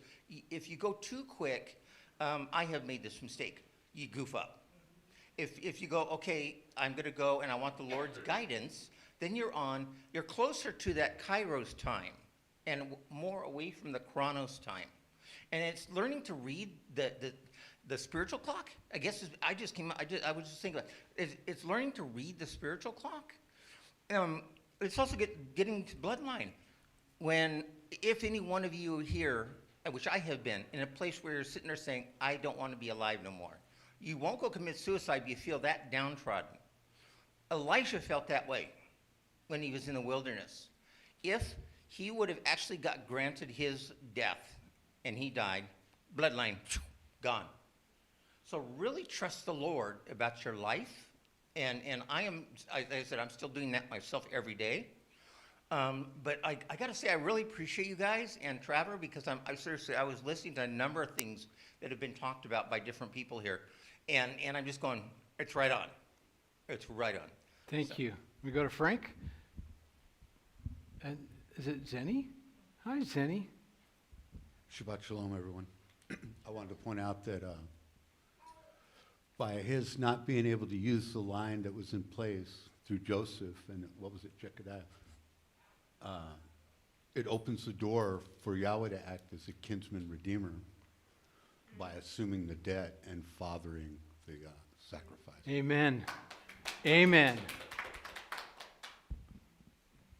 if you go too quick, I have made this mistake. You goof up. If you go, okay, I'm going to go and I want the Lord's guidance, then you're closer to that kairos time and more away from the chronos time. And it's learning to read the spiritual clock. I guess I was just thinking about it. It's learning to read the spiritual clock. It's also getting to bloodline. If any one of you here, which I have been, in a place where you're sitting there saying, I don't want to be alive no more. You won't go commit suicide, but you feel that downtrodden. Elisha felt that way when he was in the wilderness. If he would have actually got granted his death and he died, bloodline, gone. So really trust the Lord about your life. And like I said, I'm still doing that myself every day. But I got to say, I really appreciate you guys and Trevor, because I was listening to a number of things that have been talked about by different people here. And I'm just going, it's right on. It's right on. Thank you. We go to Frank. And is it Zenny? Hi, Zenny. Shabbat shalom, everyone. I wanted to point out that by his not being able to use the line that was in place through Joseph and what was it, Jecadiah, it opens the door for Yahweh to act as a kinsman redeemer by assuming the debt and fathering the sacrifice. Amen. Amen.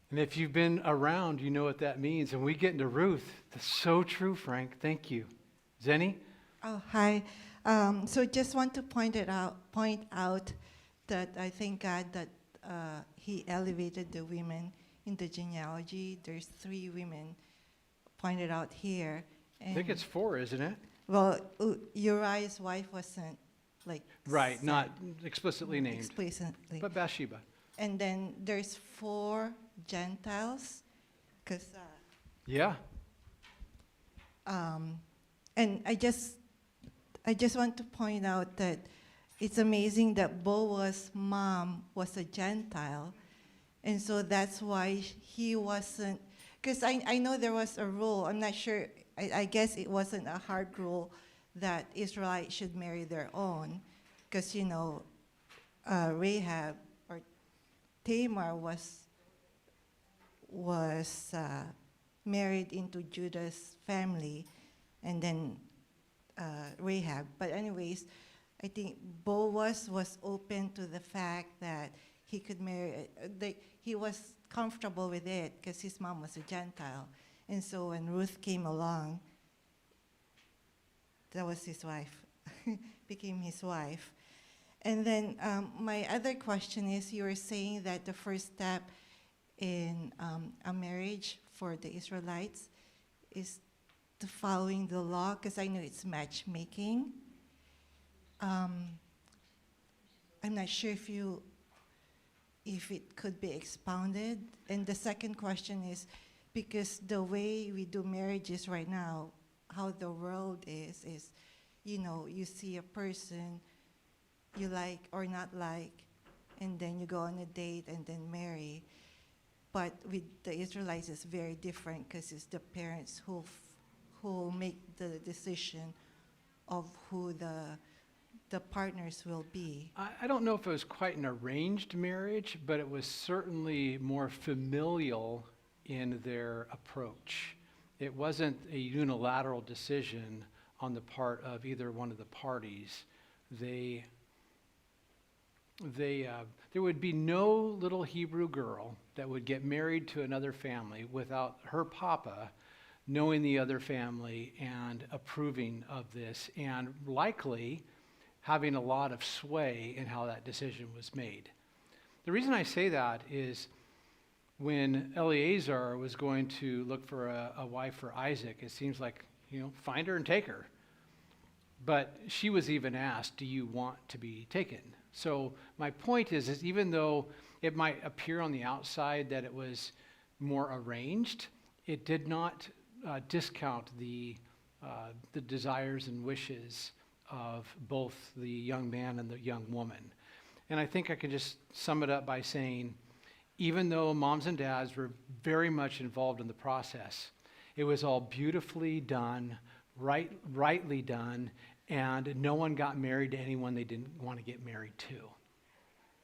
And if you've been around, you know what that means. And we get into Ruth. That's so true, Frank. Thank you. Zenny? Oh, hi. So just want to point out that I thank God that He elevated the women in the genealogy. There's 3 women pointed out here. I think it's 4, isn't it? Well, Uriah's wife wasn't like Right, said not explicitly named. explicitly. But Bathsheba. And then there's 4 Gentiles, because Yeah. and I just want to point out that it's amazing that Boaz's mom was a Gentile, and so that's why he wasn't. Because I know there was a rule. I'm not sure. I guess it wasn't a hard rule that Israelites should marry their own, because Rahab or Tamar was married into Judah's family, and then Rahab. But anyways, I think Boaz was open to the fact that he could marry. He was comfortable with it because his mom was a Gentile, and so when Ruth came along, that was his wife, became his wife. And then my other question is, you were saying that the first step in a marriage for the Israelites is to following the law, because I know it's matchmaking. I'm not sure if it could be expounded. And the second question is, because the way we do marriages right now, how the world is you see a person you like or not like, and then you go on a date and then marry. But with the Israelites, it's very different, because it's the parents who make the decision of who the partners will be. I don't know if it was quite an arranged marriage, but it was certainly more familial in their approach. It wasn't a unilateral decision on the part of either one of the parties. There would be no little Hebrew girl that would get married to another family without her papa knowing the other family and approving of this, and likely having a lot of sway in how that decision was made. The reason I say that is when Eleazar was going to look for a wife for Isaac, it seems like, find her and take her. But she was even asked, do you want to be taken? So my point is even though it might appear on the outside that it was more arranged, it did not discount the desires and wishes of both the young man and the young woman. And I think I could just sum it up by saying, even though moms and dads were very much involved in the process, it was all beautifully done, rightly done, and no one got married to anyone they didn't want to get married to.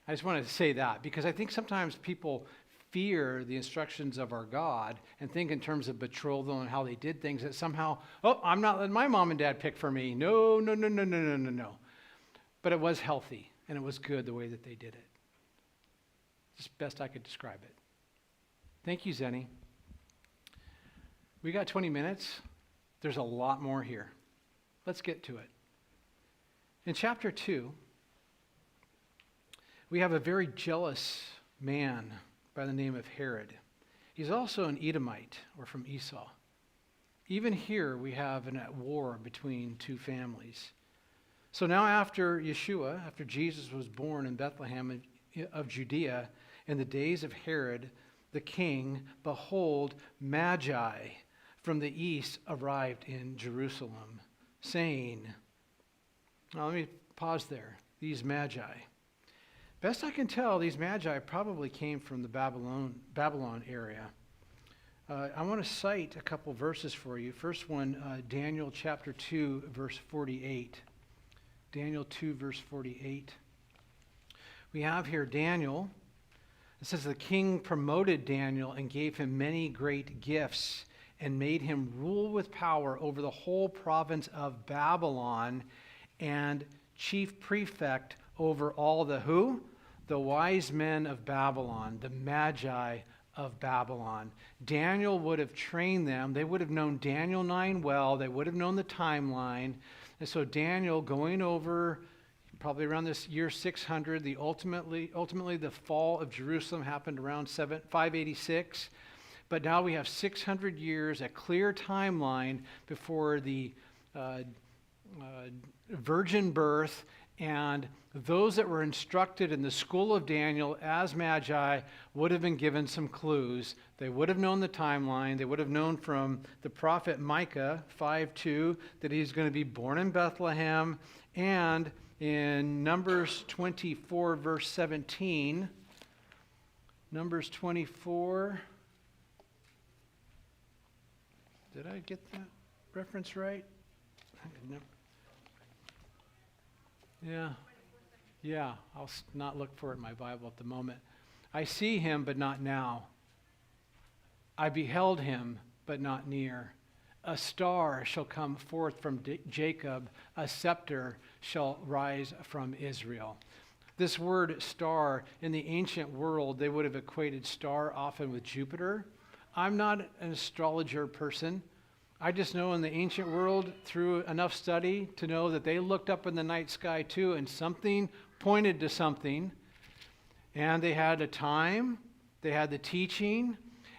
I just wanted to say that, because I think sometimes people fear the instructions of our God and think in terms of betrothal and how they did things, that somehow, I'm not letting my mom and dad pick for me. No. But it was healthy, and it was good the way that they did it. It's best I could describe it. Thank you, Zenny. We got 20 minutes. There's a lot more here. Let's get to it. In chapter 2, we have a very jealous man by the name of Herod. He's also an Edomite, or from Esau. Even here, we have an at war between two families. So now after Yeshua, after Jesus was born in Bethlehem of Judea, in the days of Herod the king, behold, Magi from the east arrived in Jerusalem, saying, now let me pause there, these Magi. Best I can tell, these Magi probably came from the Babylon area. I want to cite a couple verses for you. First one, Daniel chapter 2, verse 48. Daniel 2, verse 48. We have here Daniel It says the king promoted Daniel and gave him many great gifts and made him rule with power over the whole province of Babylon and chief prefect over all the who? The wise men of Babylon, the magi of Babylon. Daniel would have trained them. They would have known Daniel 9 well. They would have known the timeline. And so Daniel going over probably around this year 600, ultimately the fall of Jerusalem happened around 586. But now we have 600 years, a clear timeline before the virgin birth, and those that were instructed in the school of Daniel as magi would have been given some clues. They would have known the timeline. They would have known from the prophet Micah 5:2 that he's going to be born in Bethlehem, and in Numbers 24, verse 17, Numbers 24, did I get that reference right? Yeah, I'll not look for it in my Bible at the moment. I see him, but not now. I beheld him, but not near. A star shall come forth from Jacob, a scepter shall rise from Israel. This word star, in the ancient world, they would have equated star often with Jupiter. I'm not an astrologer person. I just know in the ancient world, through enough study, to know that they looked up in the night sky too, and something pointed to something. And they had a time, they had the teaching,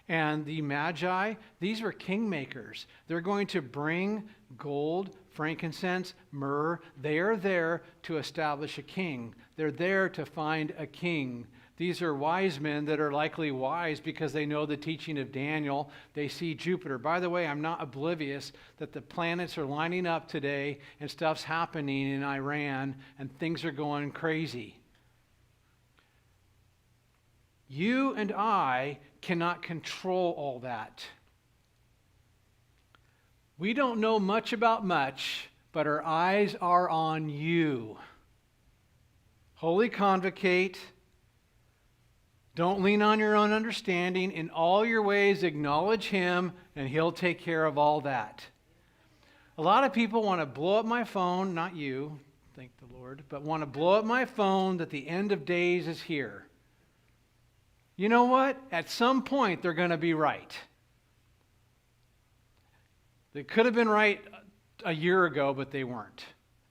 and the magi, these were kingmakers. They're going to bring gold, frankincense, myrrh. They are there to establish a king. They're there to find a king. These are wise men that are likely wise because they know the teaching of Daniel. They see Jupiter. By the way, I'm not oblivious that the planets are lining up today and stuff's happening in Iran and things are going crazy. You and I cannot control all that. We don't know much about much, but our eyes are on you. Wholly convocate. Don't lean on your own understanding. In all your ways, acknowledge him, and he'll take care of all that. A lot of people want to blow up my phone, not you, thank the Lord, but want to blow up my phone that the end of days is here. You know what? At some point, they're going to be right. They could have been right a year ago, but they weren't.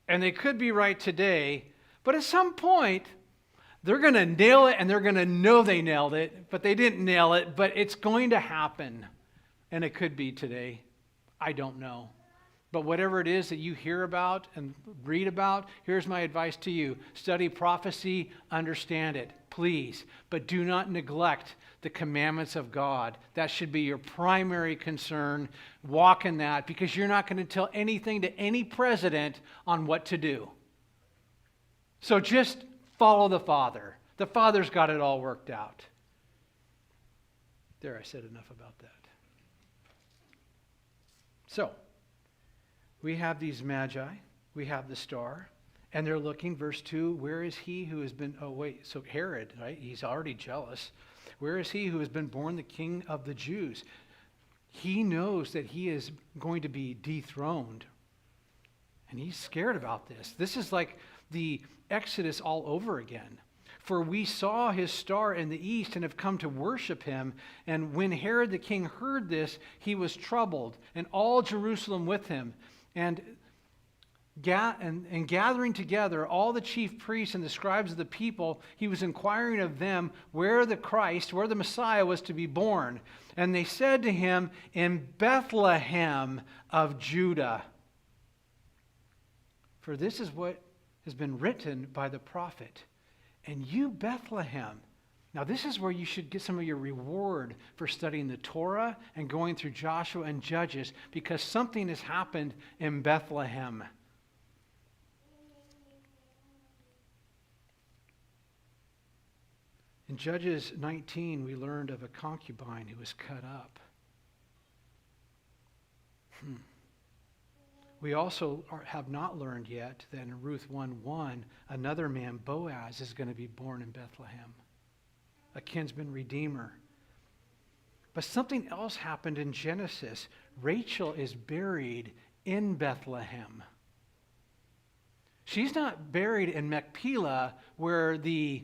And they could be right today, but at some point, they're going to nail it, and they're going to know they nailed it, but they didn't nail it, but it's going to happen. And it could be today. I don't know. But whatever it is that you hear about and read about, here's my advice to you. Study prophecy, understand it, please. But do not neglect the commandments of God. That should be your primary concern. Walk in that, because you're not going to tell anything to any president on what to do. So just follow the Father. The Father's got it all worked out. There, I said enough about that. So, we have these magi, we have the star, and they're looking, verse 2, where is he who has been, so Herod, right, he's already jealous. Where is he who has been born the king of the Jews? He knows that he is going to be dethroned, and he's scared about this. This is like the Exodus all over again. For we saw his star in the east and have come to worship him. And when Herod the king heard this, he was troubled, and all Jerusalem with him. And gathering together all the chief priests and the scribes of the people, he was inquiring of them where the Christ, where the Messiah was to be born. And they said to him, in Bethlehem of Judah. For this is what has been written by the prophet. And you, Bethlehem. Now, this is where you should get some of your reward for studying the Torah and going through Joshua and Judges, because something has happened in Bethlehem. In Judges 19, we learned of a concubine who was cut up. We also have not learned yet that in Ruth 1:1, another man, Boaz, is going to be born in Bethlehem. a kinsman redeemer. But something else happened in Genesis. Rachel is buried in Bethlehem. She's not buried in Machpelah where the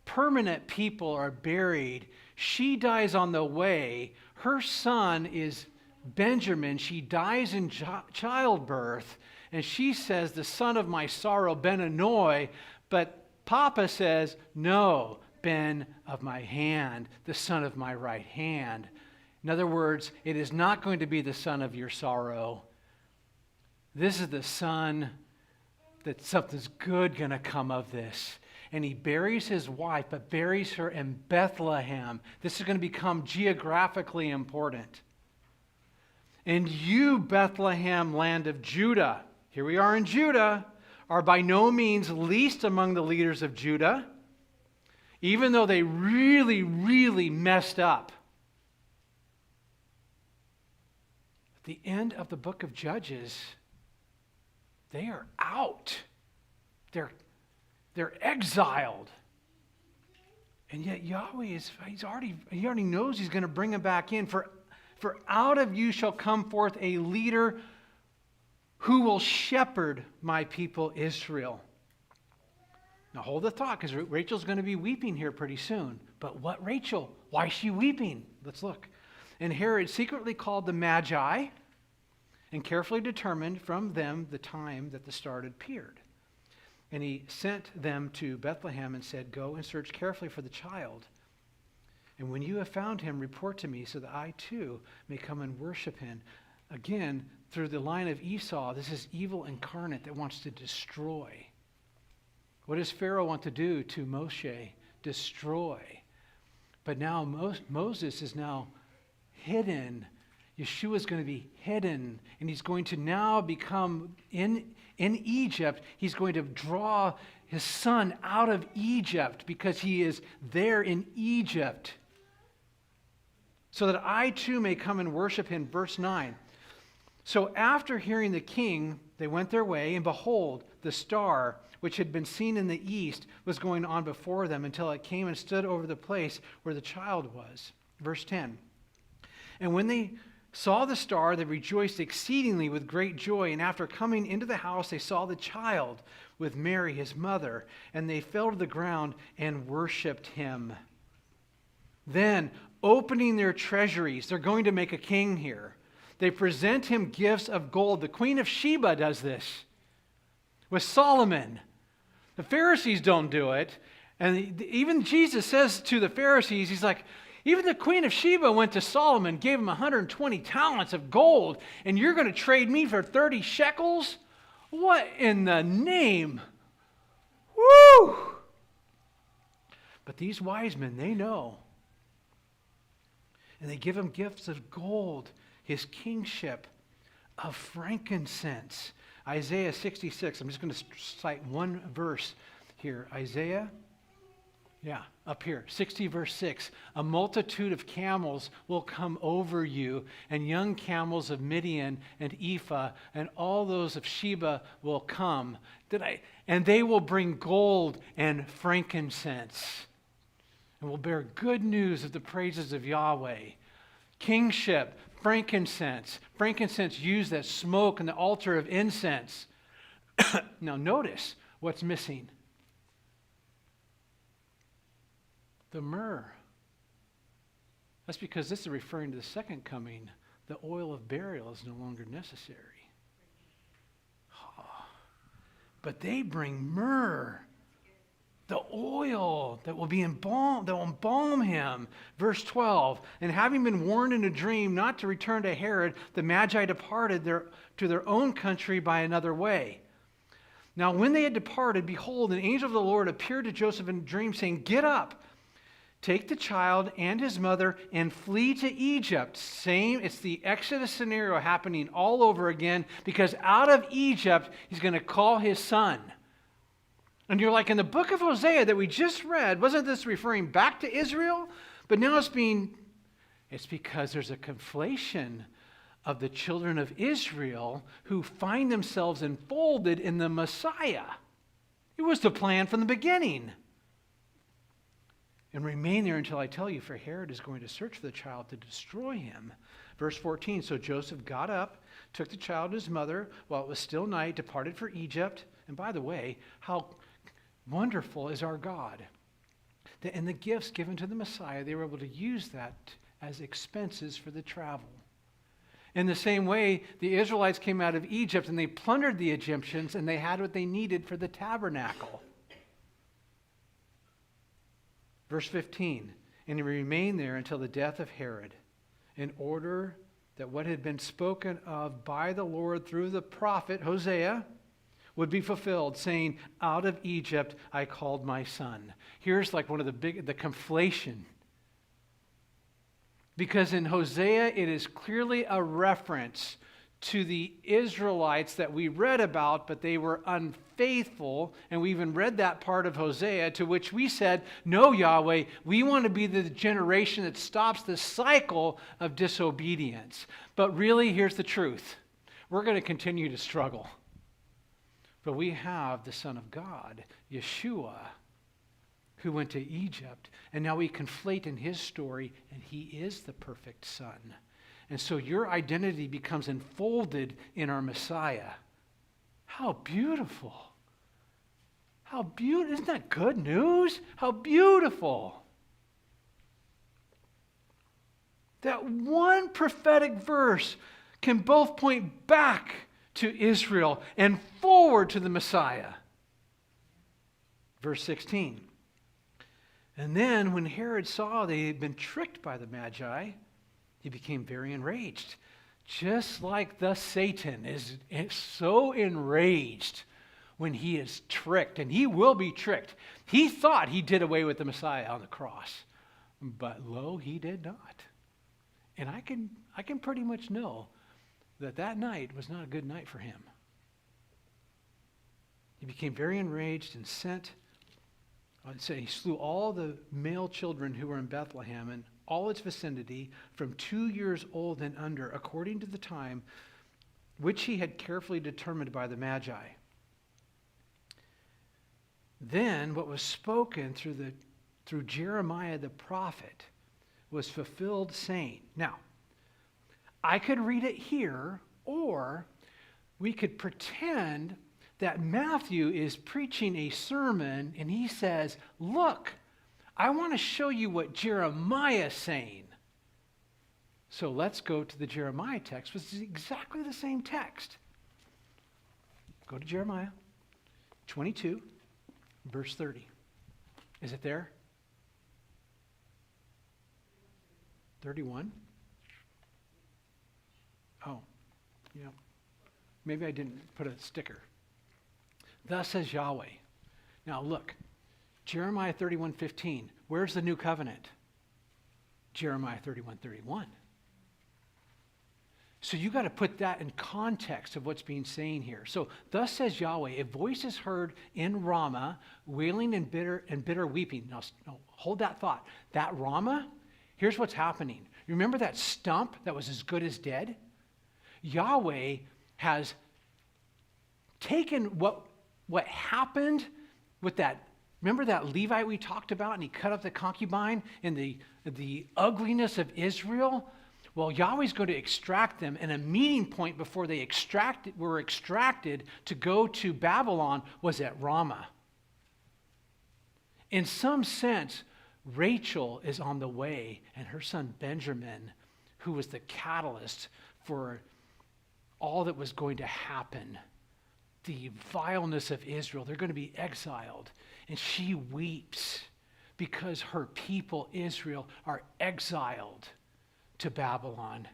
permanent people are buried. She dies on the way. Her son is Benjamin. She dies in childbirth. And she says, the son of my sorrow, Ben-Anoi. But Papa says, no, Ben of my hand, the son of my right hand. In other words, it is not going to be the son of your sorrow. This is the son that something's good going to come of this. And he buries his wife, but buries her in Bethlehem. This is going to become geographically important. And you, Bethlehem, land of Judah, here we are in Judah, are by no means least among the leaders of Judah, even though they really, really messed up. At the end of the book of Judges, they are out. They're exiled. And yet Yahweh he already knows he's going to bring them back in. For out of you shall come forth a leader who will shepherd my people Israel. Now hold the thought, because Rachel's going to be weeping here pretty soon. But what Rachel? Why is she weeping? Let's look. And Herod secretly called the Magi and carefully determined from them the time that the star had appeared. And he sent them to Bethlehem and said, go and search carefully for the child. And when you have found him, report to me so that I too may come and worship him. Again, through the line of Esau, this is evil incarnate that wants to destroy. What does Pharaoh want to do to Moshe? Destroy. But now Moses is now hidden. Yeshua is going to be hidden. And he's going to now become in Egypt. He's going to draw his son out of Egypt because he is there in Egypt. So that I too may come and worship him. Verse 9. So after hearing the king, they went their way, and behold, the star, which had been seen in the east, was going on before them until it came and stood over the place where the child was. Verse 10. And when they saw the star, they rejoiced exceedingly with great joy. And after coming into the house, they saw the child with Mary, his mother, and they fell to the ground and worshiped him. Then, opening their treasuries, they're going to make a king here. They present him gifts of gold. The Queen of Sheba does this with Solomon. The Pharisees don't do it. And even Jesus says to the Pharisees, he's like, even the Queen of Sheba went to Solomon, gave him 120 talents of gold, and you're going to trade me for 30 shekels? What in the name? Woo! But these wise men, they know. And they give him gifts of gold, his kingship, of frankincense. Isaiah 66. I'm just going to cite one verse here. Isaiah, up here, 60 verse 6. A multitude of camels will come over you, and young camels of Midian and Ephah, and all those of Sheba will come. And they will bring gold and frankincense, and will bear good news of the praises of Yahweh. Kingship, frankincense. Frankincense used as smoke in the altar of incense. Now notice what's missing. The myrrh. That's because this is referring to the second coming. The oil of burial is no longer necessary. But they bring myrrh. The oil that will be embalmed, that will embalm him. Verse 12, and having been warned in a dream not to return to Herod, the Magi departed to their own country by another way. Now when they had departed, behold, an angel of the Lord appeared to Joseph in a dream, saying, get up, take the child and his mother, and flee to Egypt. It's the Exodus scenario happening all over again, because out of Egypt, he's going to call his son. And you're like, in the book of Hosea that we just read, wasn't this referring back to Israel? But now it's because there's a conflation of the children of Israel who find themselves enfolded in the Messiah. It was the plan from the beginning. and remain there until I tell you, for Herod is going to search for the child to destroy him. Verse 14, so Joseph got up, took the child and his mother while it was still night, departed for Egypt. And by the way, how wonderful is our God, that in the gifts given to the Messiah, they were able to use that as expenses for the travel. In the same way, the Israelites came out of Egypt and they plundered the Egyptians and they had what they needed for the tabernacle. Verse 15, and he remained there until the death of Herod, in order that what had been spoken of by the Lord through the prophet Hosea would be fulfilled, saying, out of Egypt I called my son. Here's like one of the conflation. Because in Hosea, it is clearly a reference to the Israelites that we read about, but they were unfaithful. And we even read that part of Hosea, to which we said, no, Yahweh, we want to be the generation that stops the cycle of disobedience. But really, here's the truth. We're going to continue to struggle. But we have the Son of God, Yeshua, who went to Egypt, and now we conflate in his story, and he is the perfect Son. And so your identity becomes enfolded in our Messiah. How beautiful. How beautiful. Isn't that good news? How beautiful. That one prophetic verse can both point back to Israel and forward to the Messiah. Verse 16. And then when Herod saw they had been tricked by the Magi, he became very enraged. Just like the Satan is so enraged when he is tricked, and he will be tricked. He thought he did away with the Messiah on the cross, but lo, he did not. And I can pretty much know that night was not a good night for him. He became very enraged and he slew all the male children who were in Bethlehem and all its vicinity from 2 years old and under, according to the time which he had carefully determined by the Magi. Then what was spoken through Jeremiah the prophet was fulfilled, saying, now, I could read it here, or we could pretend that Matthew is preaching a sermon and he says, look, I want to show you what Jeremiah is saying. So let's go to the Jeremiah text, which is exactly the same text. Go to Jeremiah 22, verse 30. Is it there? 31? Oh, yeah. Maybe I didn't put a sticker. Thus says Yahweh. Now look, Jeremiah 31:15. Where's the new covenant? Jeremiah 31:31. So you got to put that in context of what's being saying here. So thus says Yahweh, a voice is heard in Ramah, wailing and bitter weeping. Now hold that thought. That Ramah, here's what's happening. You remember that stump that was as good as dead? Yahweh has taken what happened with that. Remember that Levite we talked about, and he cut up the concubine and the ugliness of Israel? Well, Yahweh's going to extract them, and a meeting point before they were extracted to go to Babylon was at Ramah. In some sense, Rachel is on the way, and her son Benjamin, who was the catalyst for all that was going to happen, the vileness of Israel. They're going to be exiled. And she weeps because her people, Israel, are exiled to Babylon.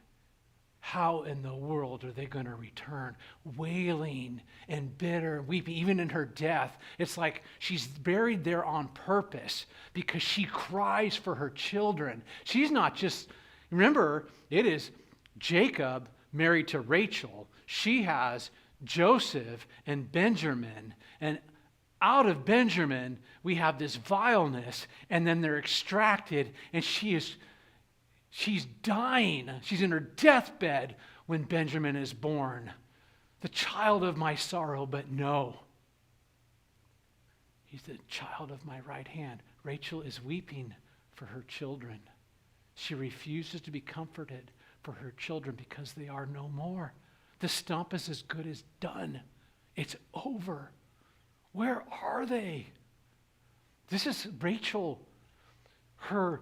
How in the world are they going to return? Wailing and bitter and weeping, even in her death. It's like she's buried there on purpose because she cries for her children. She's not just, remember, it is Jacob married to Rachel. She has Joseph and Benjamin, and out of Benjamin we have this vileness, and then they're extracted, and she's dying. She's in her deathbed when Benjamin is born, the child of my sorrow. But no, he's the child of my right hand. Rachel is weeping for her children. She refuses to be comforted for her children because they are no more. The stump is as good as done. It's over. Where are they? This is Rachel, her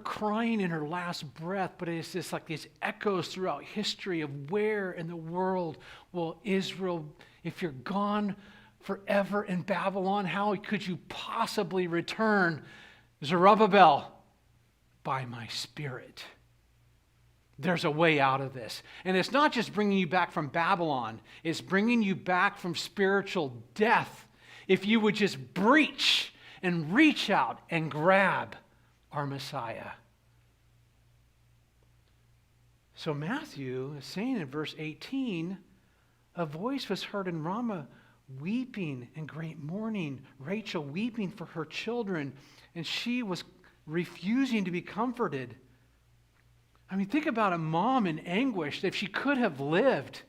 crying in her last breath, but it's just like these echoes throughout history of where in the world will Israel, if you're gone forever in Babylon, how could you possibly return? Zerubbabel, by my Spirit. There's a way out of this. And it's not just bringing you back from Babylon, it's bringing you back from spiritual death. If you would just breach and reach out and grab our Messiah. So Matthew is saying in verse 18, a voice was heard in Ramah, weeping in great mourning, Rachel weeping for her children, and she was refusing to be comforted. I mean, think about a mom in anguish, that if she could have lived,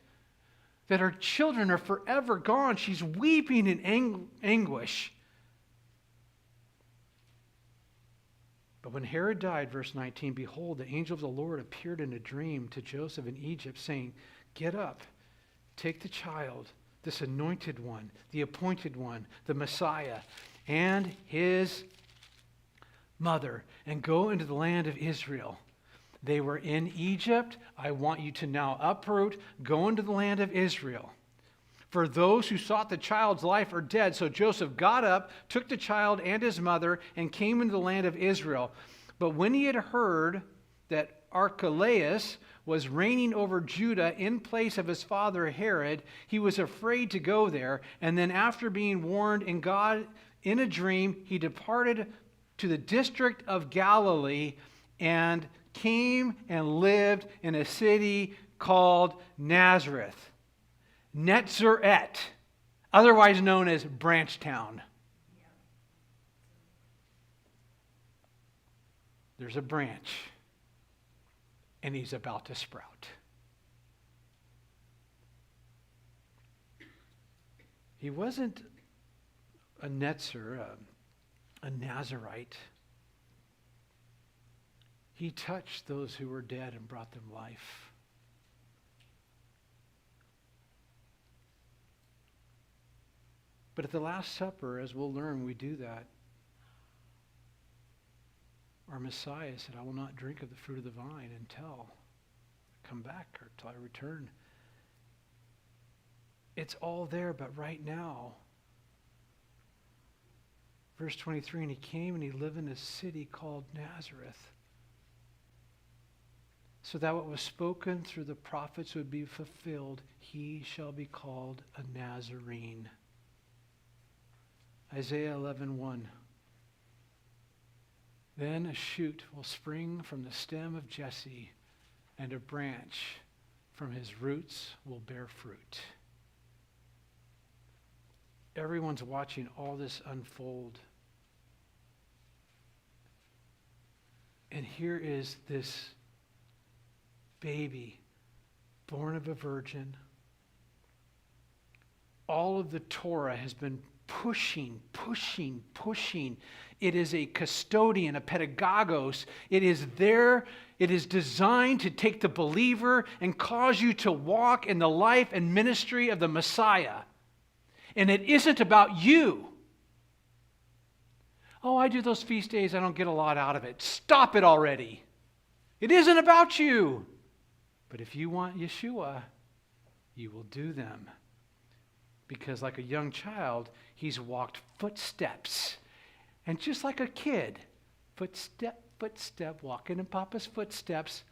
that her children are forever gone. She's weeping in anguish. But when Herod died, verse 19, behold, the angel of the Lord appeared in a dream to Joseph in Egypt, saying, get up, take the child, this anointed one, the appointed one, the Messiah, and his mother, and go into the land of Israel. They were in Egypt. I want you to now uproot, go into the land of Israel. For those who sought the child's life are dead. So Joseph got up, took the child and his mother, and came into the land of Israel. But when he had heard that Archelaus was reigning over Judah in place of his father Herod, he was afraid to go there. And then after being warned in God in a dream, he departed to the district of Galilee and came and lived in a city called Nazareth. Netzaret, otherwise known as Branchtown. There's a branch, and he's about to sprout. He wasn't a Netzer, a Nazarite. He touched those who were dead and brought them life. But at the Last Supper, as we'll learn, we do that. Our Messiah said, I will not drink of the fruit of the vine until I come back or until I return. It's all there, but right now, verse 23, and he came and he lived in a city called Nazareth, so that what was spoken through the prophets would be fulfilled. He shall be called a Nazarene. Isaiah 11:1. Then a shoot will spring from the stem of Jesse, and a branch from his roots will bear fruit. Everyone's watching all this unfold. And here is this baby born of a virgin. All of the Torah has been pushing. It is a custodian, a pedagogos. It is there. It is designed to take the believer and cause you to walk in the life and ministry of the Messiah. And it isn't about you. Oh, I do those feast days. I don't get a lot out of it. Stop it already. It isn't about you. But if you want Yeshua, you will do them. Because like a young child, he's walked footsteps. And just like a kid, footstep, walking in Papa's footsteps.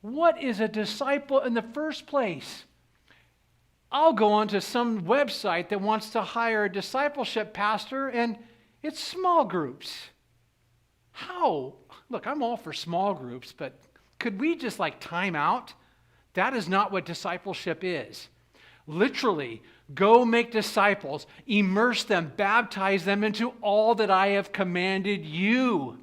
What is a disciple in the first place? I'll go onto some website that wants to hire a discipleship pastor, and it's small groups. How? Look, I'm all for small groups, but could we just time out? That is not what discipleship is. Literally, go make disciples, immerse them, baptize them into all that I have commanded you.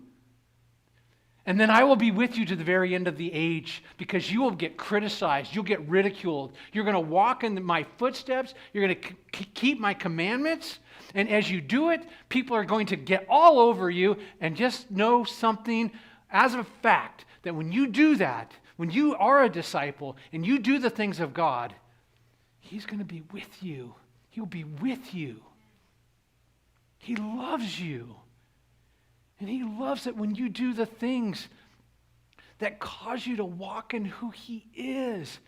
And then I will be with you to the very end of the age, because you will get criticized. You'll get ridiculed. You're going to walk in my footsteps. You're going to keep my commandments. And as you do it, people are going to get all over you. And just know something as a fact, that when you do that, when you are a disciple and you do the things of God, He's going to be with you. He'll be with you. He loves you. And He loves it when you do the things that cause you to walk in who He is.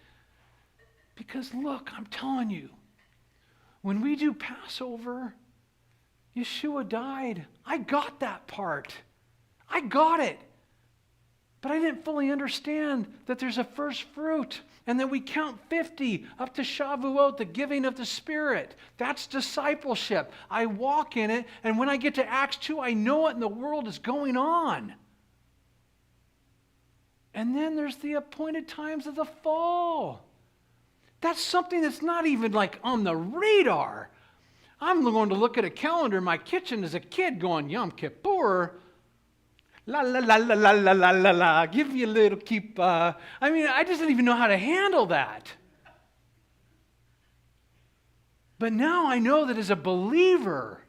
Because look, I'm telling you, when we do Passover, Yeshua died. I got that part. I got it. But I didn't fully understand that there's a first fruit, and then we count 50 up to Shavuot, the giving of the Spirit. That's discipleship. I walk in it, and when I get to Acts 2, I know what in the world is going on. And then there's the appointed times of the fall. That's something that's not even like on the radar. I'm going to look at a calendar in my kitchen as a kid going, Yom Kippur, la la la la la la la la la, give me a little kippah. I mean, I just didn't even know how to handle that. But now I know that as a believer,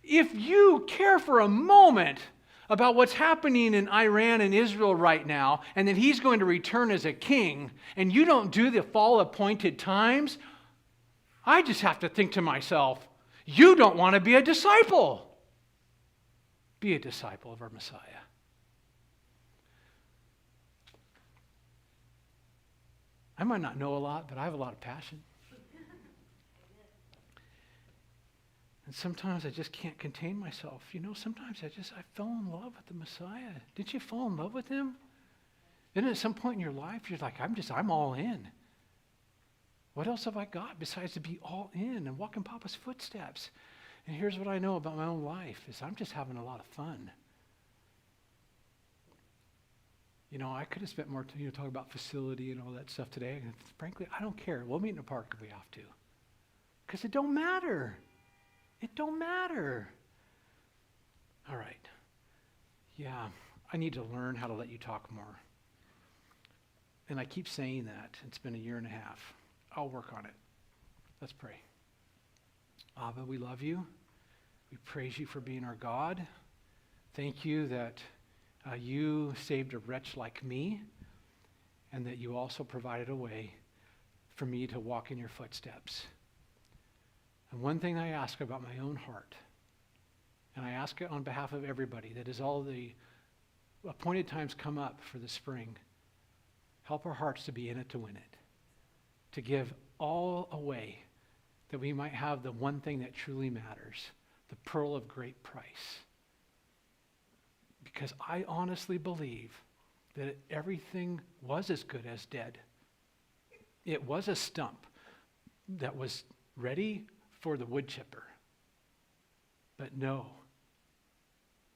if you care for a moment about what's happening in Iran and Israel right now, and that He's going to return as a king, and you don't do the fall appointed times, I just have to think to myself, you don't want to be a disciple. Be a disciple of our Messiah. I might not know a lot, but I have a lot of passion. And sometimes I just can't contain myself. You know, sometimes I fell in love with the Messiah. Did you fall in love with Him? Then at some point in your life, you're like, I'm all in. What else have I got besides to be all in and walk in Papa's footsteps? And here's what I know about my own life, is I'm just having a lot of fun. You know, I could have spent more time talking about facility and all that stuff today. And frankly, I don't care. We'll meet in the park if we have to. Because it don't matter. It don't matter. All right. Yeah, I need to learn how to let you talk more. And I keep saying that. It's been a year and a half. I'll work on it. Let's pray. Abba, we love you. We praise you for being our God. Thank you that you saved a wretch like me, and that you also provided a way for me to walk in your footsteps. And one thing I ask about my own heart, and I ask it on behalf of everybody, that as all the appointed times come up for the spring, help our hearts to be in it to win it, to give all away, that we might have the one thing that truly matters, the pearl of great price. Because I honestly believe that everything was as good as dead. It was a stump that was ready for the wood chipper. But no,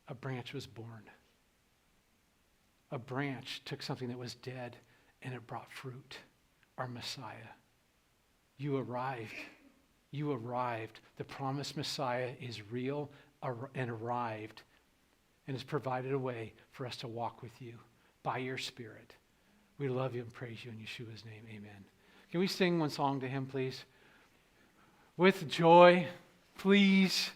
a branch was born. A branch took something that was dead and it brought fruit, our Messiah. You arrived. You arrived. The promised Messiah is real and arrived, and has provided a way for us to walk with you by your Spirit. We love you and praise you in Yeshua's name. Amen. Can we sing one song to Him, please? With joy, please.